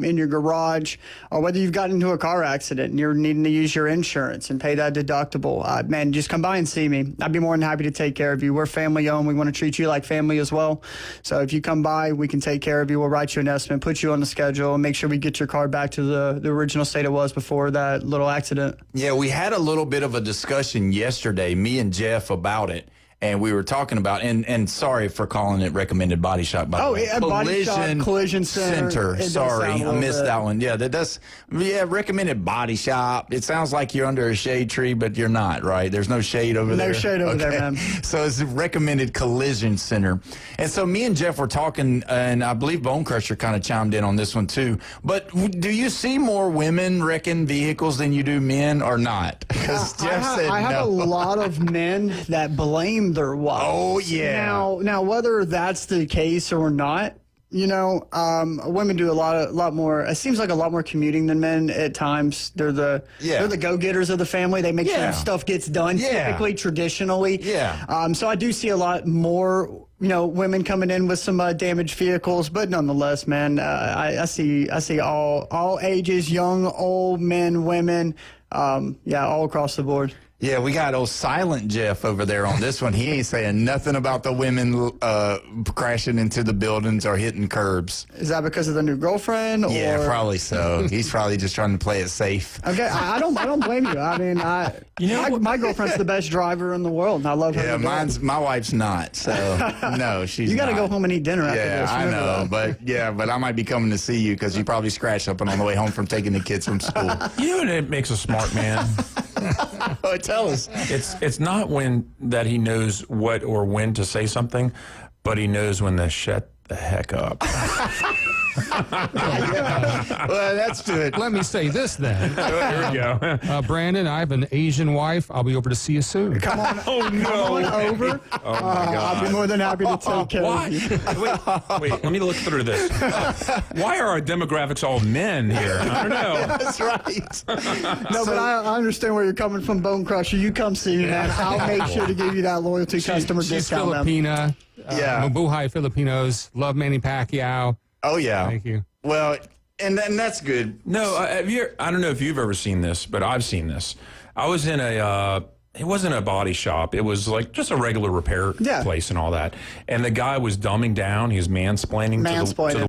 L: in your garage, or whether you've gotten into a car accident and you're needing to use your insurance and pay that deductible. Man, just come by and see me. I'd be more than happy to take care of you. We're family owned. We want to treat you like family as well. So if you come by, we can take care of you. We'll write you an estimate, put you on the schedule, and make sure we get your car back to the original state it was before that little accident.
B: Yeah, we had a little bit of a discussion yesterday, me and Jeff, about it. And we were talking about, and sorry for calling it Recommended Body Shop, by the way.
L: Yeah, Body Shop, Collision Center.
B: Sorry, I missed that one. Yeah, Recommended Body Shop. It sounds like you're under a shade tree, but you're not, right? There's no shade over there.
L: No shade over there, man.
B: So it's Recommended Collision Center. And so me and Jeff were talking, and I believe Bone Crusher kind of chimed in on this one too. But do you see more women wrecking vehicles than you do men, or not? Because Jeff said no.
L: I have a lot of men that blame their wives.
B: Oh, yeah.
L: Now, whether that's the case or not, you know, women do a lot more. It seems like a lot more commuting than men at times. They're the go-getters of the family. They make sure stuff gets done. Typically, traditionally.
B: Yeah.
L: So I do see a lot more, women coming in with some damaged vehicles, but nonetheless, man, I see all ages, young, old, men, women, all across the board.
B: Yeah, we got old Silent Jeff over there on this one. He ain't saying nothing about the women crashing into the buildings or hitting curbs.
L: Is that because of the new girlfriend? Or?
B: Yeah, probably so. He's probably just trying to play it safe.
L: Okay, I don't blame you. I mean, my girlfriend's the best driver in the world, and I love her.
B: Yeah, my wife's not. So no, she's.
L: You got to
B: not.
L: go home and eat dinner after this.
B: Yeah, I know, but I might be coming to see you because you probably scratched something on the way home from taking the kids from school.
M: You know what it makes a smart man?
B: Tell us.
M: It's not that he knows what or when to say something, but he knows when to shut the heck up.
U: Well, that's good.
N: Let me say this then.
M: There we go.
N: Brandon, I have an Asian wife. I'll be over to see you soon.
L: Come on,
M: Oh, no.
L: come on over.
M: Oh, my God.
L: I'll be more than happy to take care
M: Why?
L: of you.
M: Wait, let me look through this. Why are our demographics all men here? I don't know.
U: That's right.
L: No, but I understand where you're coming from, Bone Crusher. You come see me, man. I'll make sure to give you that loyalty customer
N: She's
L: discount.
N: Filipina.
U: Yeah.
N: Mabuhay Filipinos. Love Manny Pacquiao.
U: Oh, yeah.
N: Thank you.
U: Well, and that's good.
M: No, I don't know if you've ever seen this, but I've seen this. I was in it wasn't a body shop. It was like just a regular repair place and all that. And the guy was dumbing down. He was mansplaining to the